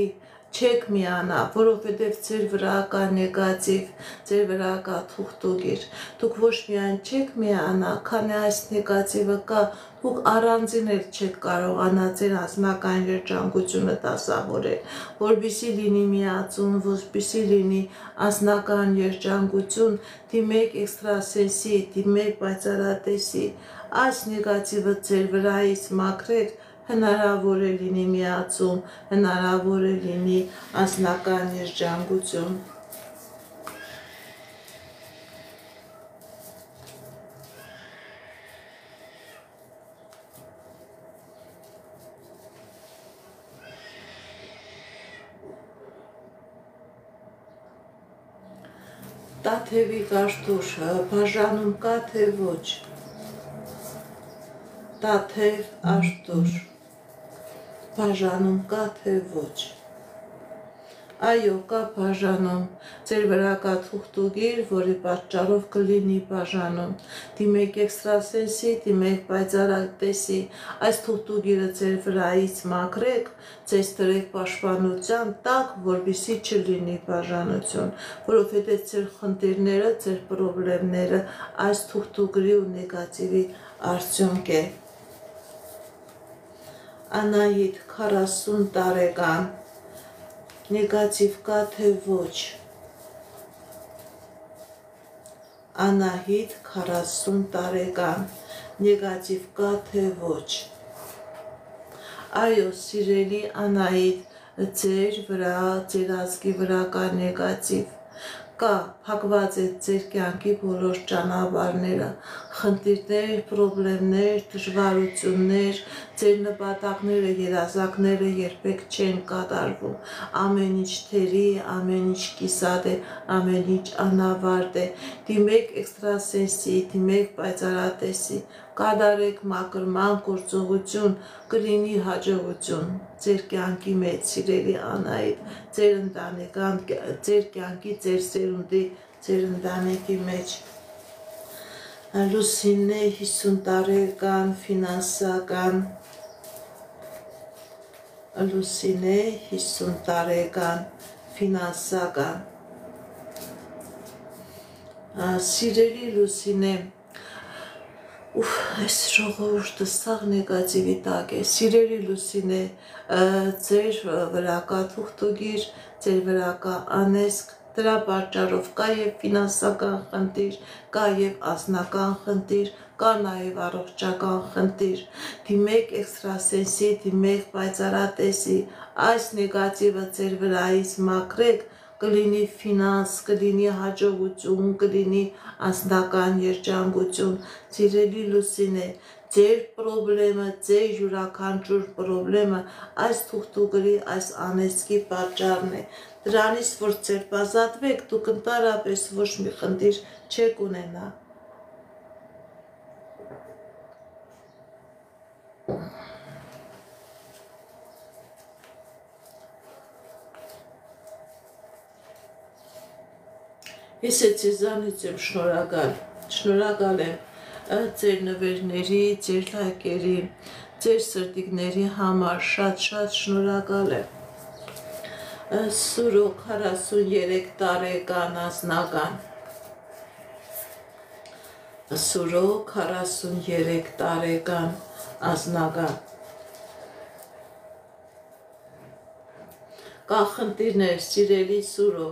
չեք միանա, որովհետև ձեր վրա կա նեգատիվ, ձեր վրա կա թուղթուգիր։ Դուք ոչ միայն չեք միանա, քանի այս նեգատիվը կա, դուք առանձին էլ չեք կարողանա ձեր անձնական երջանկությունը դասավորել, որպեսզի լինի միացում, որպեսզի լինի անձնական երջանկություն, դիմեք էքստրասենսի, դիմեք պայծառատեսի, այս նեգատիվը ձեր վրայից մաքրեք, հնարավոր է լինի միացում, հնարավոր է լինի անձնական երջանկություն։ Տաթևի Արթուր, բաժանում կա թե ոչ։ Տաթև Արթուր, բաժանում կա թե ոչ։ Այո, կա բաժանում, ձեր վրա կա թուղթուգիր, որի պատճառով կլինի բաժանում։ Դիմեք էքստրասենսի, դիմեք պայծառատեսի, այս թուղթուգիրը ձեր վրայից մաքրեք, ձեզ դրեք պաշտպանության տակ, որպեսզի չլինի բաժանություն, որովհետև ձեր խնդիրները, ձեր պրոբլեմները այս թուղթուգրի ու նեգատիվի արդյունք է։ Անահիտ, 40 տարեկան, նեգատիվ կա թե ոչ։ Անահիտ, 40 տարեկան, նեգատիվ կա թե ոչ։ Այո, սիրելի Անահիտ, ձեր վրա, ձեր ազգի վրա կա նեգատիվ, կա, փակված է ձեր կյանքի բոլոր ճանապարհները, խնդիրներ, պրոբլեմներ, դժվարություններ, ձեր նպատակները, երազանքները երբեք չեն կատարվում, ամեն ինչ թերի, ամեն ինչ կիսատ է, ամեն ինչ անավարտ է, դիմեք էքստրասենսի, դիմեք պայծառատեսի, կատարեք մաքրման գործողություն, կլինի հաջողություն ձեր կյանքի մեջ, սիրելի Անահիտ, ձեր ընտանեկան, ձեր կյանքի, ձեր սերունդի, ձեր ընտանեկի մեջ։ Լուսինե, 50 տարեկան, ֆինանսական, Լուսինե, 50 տարեկան, ֆինանսական։ Սիրելի Լուսինե, այս ժողովուրդը սաղ նեգատիվի տակ է, սիրելի Լուսինե, ձեր վրա կա թուղթուգիր, ձեր վրա կա անեզք, դրա պատճառով կա և ֆինանսական խնդիր, կա և անձնական խնդիր, կա նաև առողջական խնդիր, դիմեք էքստրասենսի, դիմեք պայծառատեսի, այս նեգատիվը ձեր վրայից մաքրեք, կլինի ֆինանս, կլինի հաջողություն, կլինի անձնական երջանկություն, սիրելի Լուսինե, ձեր պրոբլեմը, ձեր յուրաքանչյուր պրոբլեմը այս թուղթուգրի, այս անեծքի պատճառն է, դրանից որ ձերբազատվեք, դուք ընդհանրապես ոչ մի խնդիր չեք ունենա։ Ես ձեզանից եմ շնորհակալ եմ ձեր նվերների, ձեր լայքերի, ձեր սրտիկների համար, շատ շնորհակալ եմ։ Սուրո, 43 տարեկան, անձնական, Սուրո, 43 տարեկան, անձնական, կա խնդիրներ, սիրելի Սուրո,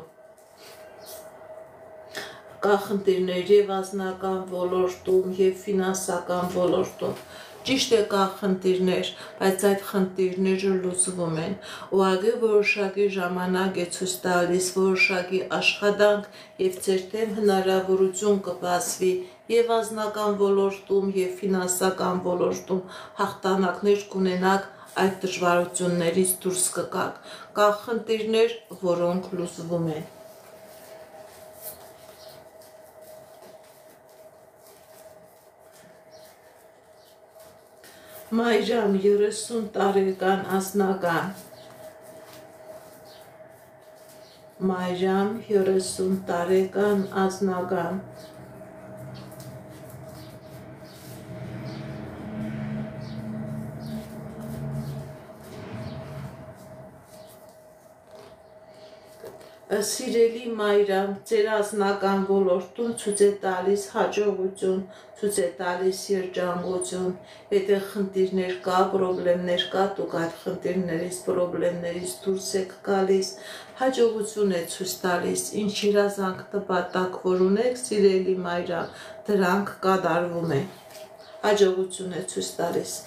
կա խնդիրներ և անձնական ոլորտում, և ֆինանսական ոլորտում, ճիշտ է կա խնդիրներ, բայց այդ խնդիրները լուծվում են, ուղղակի որոշակի ժամանակ է ցույց տալիս, որոշակի աշխատանք և ձեր դեմ հնարավորություն կբացվի և անձնական ոլորտում, և ֆինանսական ոլորտում հաղթանակներ կունենաք, այդ դժվարություններից դուրս կգաք, կա խնդիրներ, որոնք լուծվում են։ Մայրամ 30 տարեկան անձնական Մայրամ 30 տարեկան անձնական Սիրելի Մայրամ, ձեր անձնական ոլորտում ցույց է տալիս հաջողություն, ցույց է տալիս երջանկություն, եթե խնդիրներ կա, պրոբլեմներ կա, դուք այդ խնդիրներից, պրոբլեմներից դուրս եք գալիս, հաջողություն է ցույց տալիս, ինչ երազանք նպատակ որ ունեք, սիրելի Մայրամ, դրանք կատարվում են, հաջողություն է ցույց տալիս։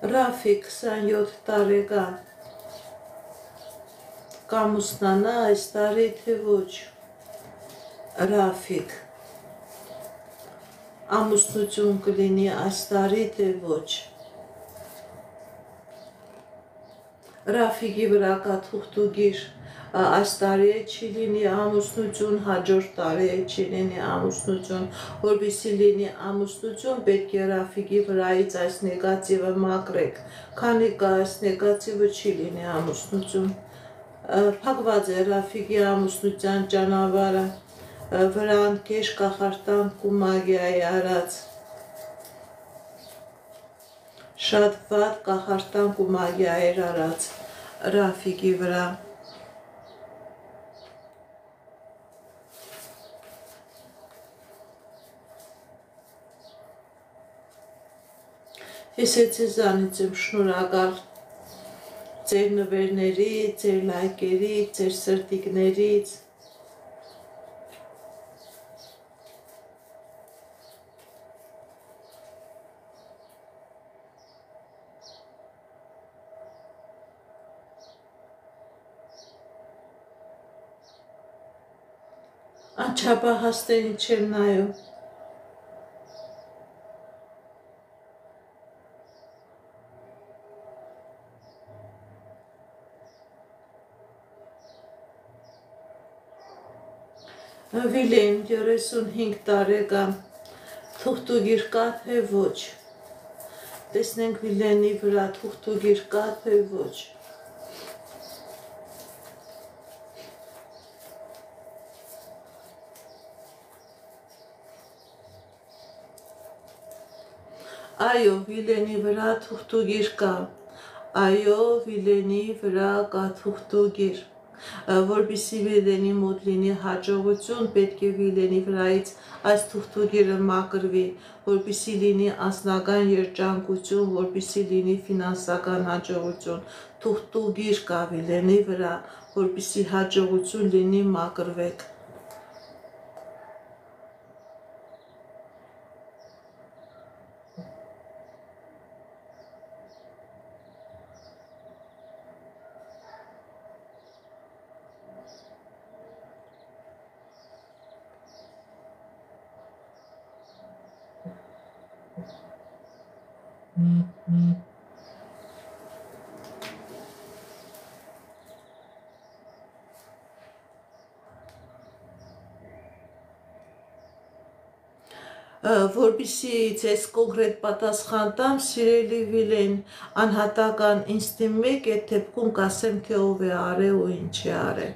Ռաֆիկ 27 տարեկան կամուսնանա այս տարի թե ոչ Ռաֆիկ ամուսնություն կլինի այս տարի թե ոչ Ռաֆիկի վրա կա թուղթուգիր այս տարի չի լինի ամուսնություն, հաջորդ տարի չի լինի ամուսնություն, որպեսզի լինի ամուսնություն, պետք է Ռաֆիկի վրայից այս նեգատիվը մաքրեք, քանի կա այս նեգատիվը չի լինի ամուսնություն, փակված է Ռաֆիկի ամուսնության ճանապարհը, վրան կեշ կախարդանք ու մագիայի արած, շատ վատ կախարդանք ու մագիայի արած Ռաֆիկի վրա Ես ձեզանից եմ շնորհակալ ձեր նվերներից, ձեր լայքերից, ձեր սրտիկներից Անչափահասներին չեմ նայում Վիլեն 35 տարեկան թուղթուգիր կա թե ոչ տեսնենք Վիլենի վրա թուղթուգիր կա թե ոչ Այո, Վիլենի վրա թուղթուգիր կա Այո, Վիլենի վրա կա թուղթուգիր որպեսզի Վիլենի մոտ լինի հաջողություն, պետք է Վիլենի վրայից այս թուղթուգիրը մաքրվի, որպեսզի լինի անձնական երջանկություն, որպեսզի լինի ֆինանսական հաջողություն, թուղթուգիր կա Վիլենի վրա, որպեսզի հաջողություն լինի, մաքրվեք։ Որպեսզի ձեզ կոնկրետ պատասխան տամ, սիրելի Վիլեն, անհատական ինստին մեկ է դեպքում կասեմ, թե ով է արել ու ինչ է արել,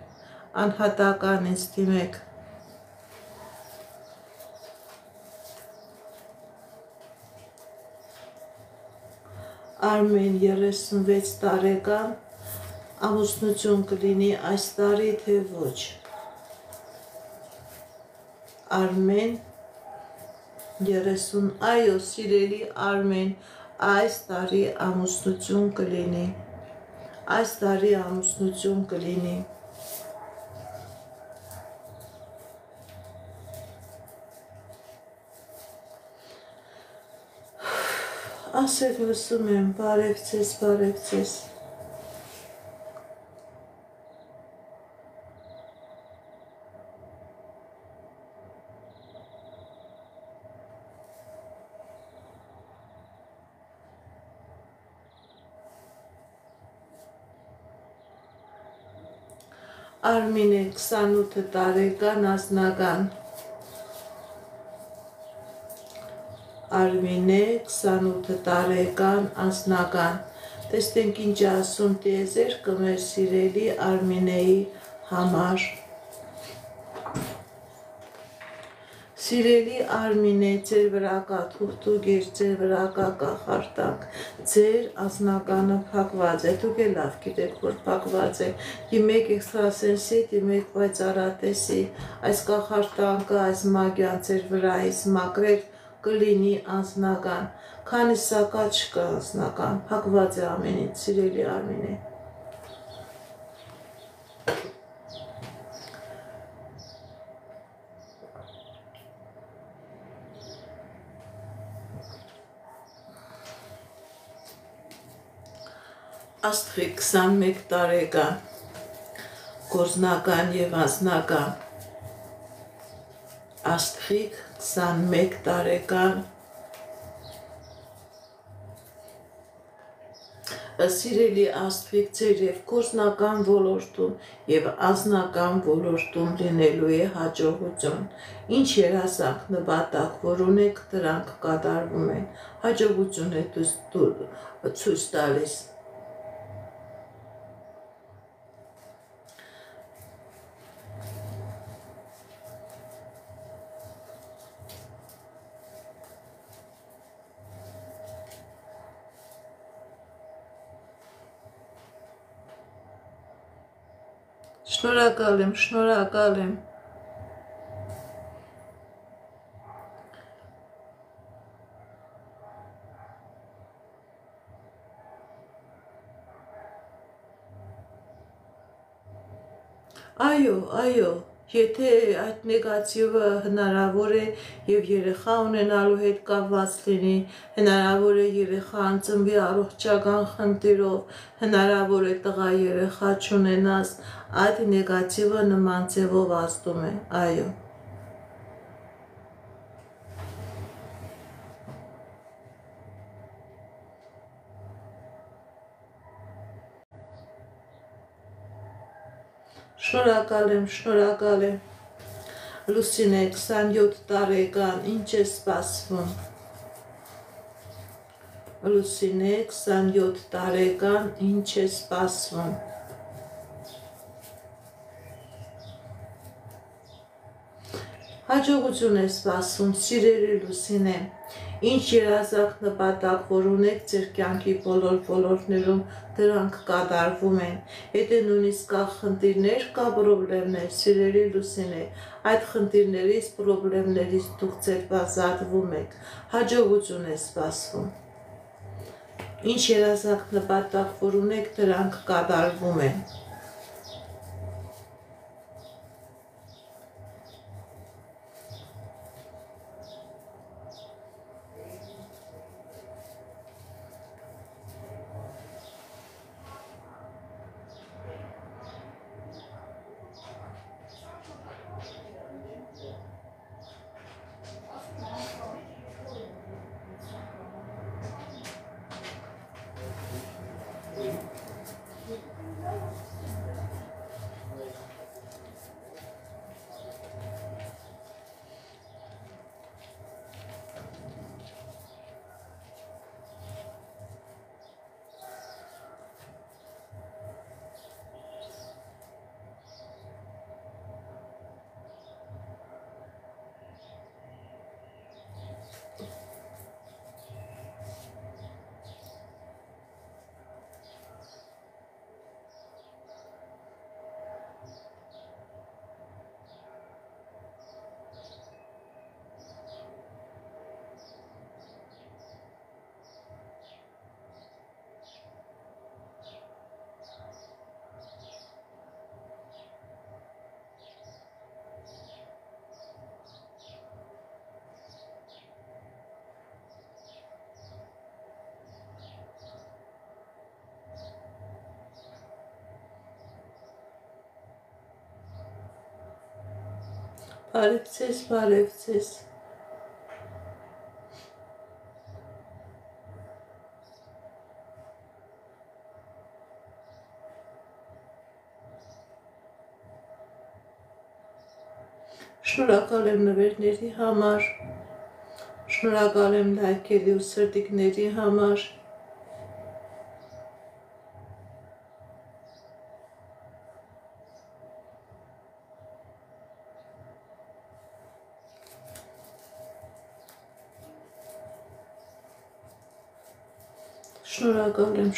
անհատական ինստի մեկ Արմեն 36 տարեկան ամուսնություն կլինի այս տարի թե ոչ Արմեն 30 Այո, սիրելի Արմեն, այս տարի ամուսնություն կլինի Այս տարի ամուսնություն կլինի Ասեք լսում եմ, բարև ձեզ, բարև ձեզ Արմինե 28 տարեկան ազնական Արմինե 28 տարեկան ազնական Տեսնենք ինչ ասում տիեզերքը մեր սիրելի Արմինեի համար Սիրելի Արմինե, ձեր վրա կա թուղթուգիր, ձեր վրա կա կախարդանք, ձեր ազնականը փակված է, դուք էլ լավ գիտեք, որ փակված է, դիմեք էքստրասենսի, դիմեք պայծառատեսի, այս կախարդանքը, այս մագյան ձեր վրայից մակրեք կլինի անձնական, քանի սակա չկա անձնական, փակված է ամենից, սիրելի Արմինե։ Աստղի 21 տարեկան, գործնական և անձնական, Աստղի 21 տարեկան, Սիրելի Աստղիկ ձեր և գործնական ոլորտում և անձնական ոլորտում լինելու է հաջողություն, ինչ երազանք նպատակ, որ ունեք դրանք կատարվում են, հաջողություն է ցույց տալիս։ Շնորհակալ եմ, շնորհակալ եմ։ Այո, եթե այդ նեգատիվը հնարավոր է և երեխա ունենալու հետ կապված լինի, հնարավոր է երեխան ծնվի առողջական խնդիրով, հնարավոր է տղա երեխա չունենաս, այդ նեգատիվը նման ձևով ազդում է, այո։ Շնորհակալ եմ, Լուսինե 27 տարեկան, ինչ է սպասվում, Լուսինե 27 տարեկան, ինչ է սպասվում, Հաջողություն է սպասվում, սիրելի Լուսինե, ինչ երազանք նպատակ, որ ունեք ձեր կյանքի բոլոր ոլորտներում, դրանք կատարվում են, եթե նույնիսկ կա խնդիրներ, կա պրոբլեմներ, սիրելի Լուսինե, այդ խնդիրներից, պրոբլեմներից դուք ձերբազատվում եք, հաջողություն է սպասվում, ինչ երազանք նպատակ, որ ունեք, դրանք կատարվում են, Բարև ձեզ, Շնորհակալ եմ նվերների համար, շնորհակալ եմ լայքերի ու սրտիկների համար,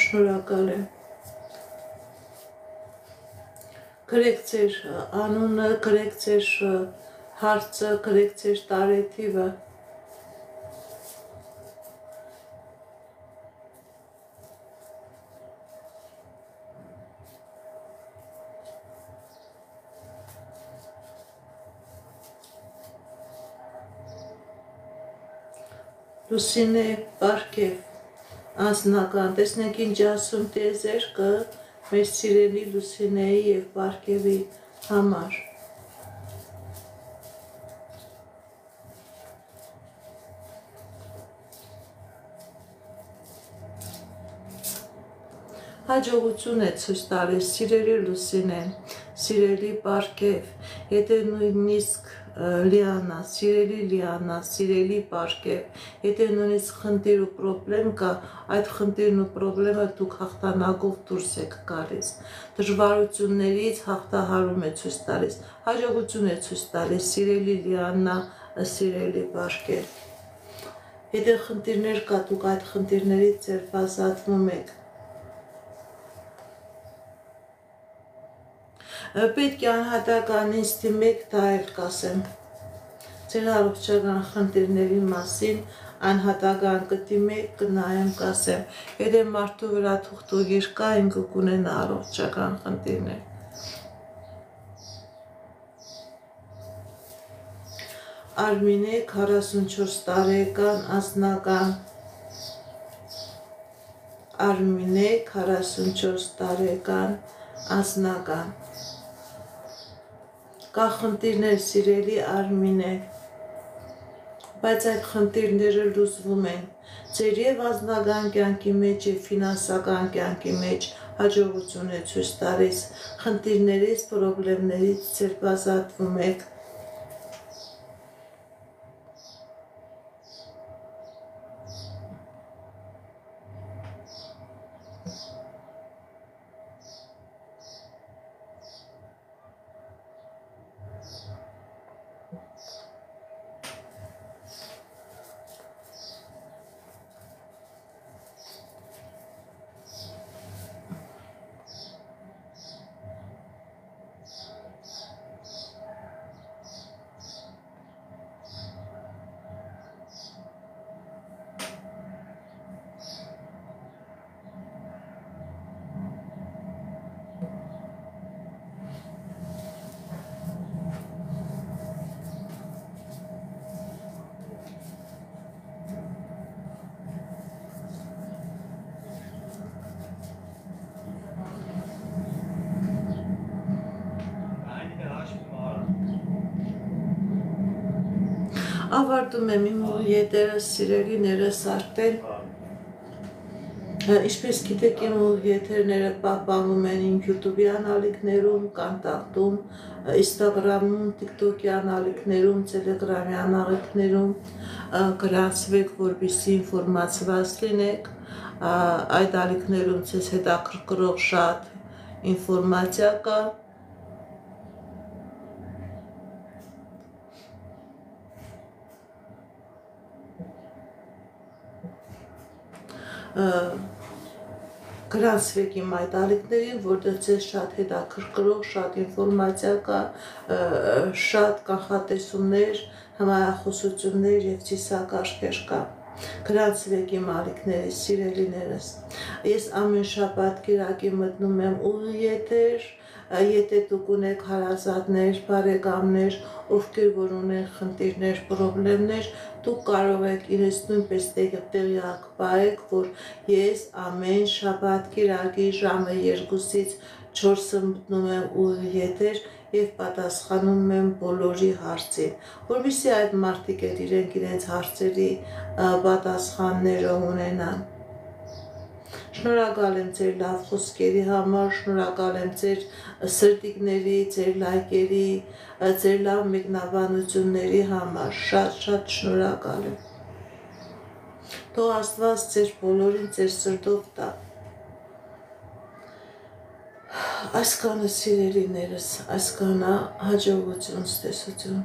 շնորհակալ եմ, գրեք ձեր անունը, գրեք ձեր հարցը, գրեք ձեր տարեթիվը, Լուսինե Պարքև, անձնական, տեսնենք ինչ ասում տիեզերքը մեր սիրելի Լուսինեի և Պարքևի համար։ Հաջողություն է ցույց տալիս, սիրելի Լուսինե, սիրելի Պարքև, եթե նույնիսկ Լիանա, սիրելի Լիանա, սիրելի Պարքև, եթե նույնիսկ խնդիր ու պրոբլեմ կա, այդ խնդիրն ու պրոբլեմը դուք հաղթանակով դուրս եք գալիս, դժվարություններից հաղթահարում է ցույց տալիս, հաջողություն է ցույց տալիս, սիրելի Լիանա, սիրելի Պարքև, եթե խնդիրներ կա, դուք այդ խնդիրներից ձերբազատվում եք, պետք է անհատական ինձ դիմեք, դա էլ կասեմ, ձեր առողջական խնդիրների մասին անհատական կդիմեք, կնայեմ, կասեմ, եթե մարդու վրա թուղթուղիր կա, ինքը կունենա առողջական խնդիրներ։ Արմինե 44 տարեկան անձնական, Արմինե 44 տարեկան անձնական, կա խնդիրներ, սիրելի Արմինե, բայց այդ խնդիրները լուծվում են, ձեր և անձնական կյանքի մեջ և ֆինանսական կյանքի մեջ հաջողություն է ցույց տալիս, խնդիրներից, պրոբլեմներից ձերբազատվում եք, ավարտում եմ իմ ետերը, սիրելիներս արդեն, ինչպես գիտեք, իմ եթերները պահպանվում են իմ YouTube-յան ալիքներում, կոնտակտում, Instagram-ում, TikTok-յան ալիքներում, Telegram-յան ալիքներում, գրանցվեք, որպեսզի ինֆորմացված լինեք, այդ ալիքներում ցես հետաքրքրող շատ ինֆորմացիա կա, գրանցվեք իմ այդ ալիքներին, որտեղ ձեզ շատ հետաքրքրող, շատ ինֆորմացիա կա, շատ կանխատեսումներ, հմայախոսություններ և ծիսակարգեր կա, գրանցվեք իմ ալիքների, սիրելիներս, ես ամեն շաբաթ կիրակի մտնում եմ ուղիղ եթեր, եթե դուք ունեք հարազատներ, բարեկամներ, ովքեր որ ունեն խնդիրներ, պրոբլեմներ, դուք կարող եք իրենց նույնպես տեղյակ պահեք, որ ես ամեն շաբաթ կիրակի ժամը 2-ից 4-ը մտնում եմ ուղիղ եթեր և պատասխանում եմ բոլորի հարցին, որպեսզի այդ մարդիկ էլ իրենք իրենց հարցերի պատասխանները ունենան։ Շնորհակալ եմ ձեր լավ խոսքերի համար, շնորհակալ եմ ձեր սրտիկների, ձեր լայքերի, ձեր լավ մեկնաբանությունների համար, շատ շնորհակալ եմ։ Թող Աստված ձեր բոլորին ձեր սրտով տա։ Այսքանը սիրելիներս, այսքանը հաջողություն, ցտեսություն։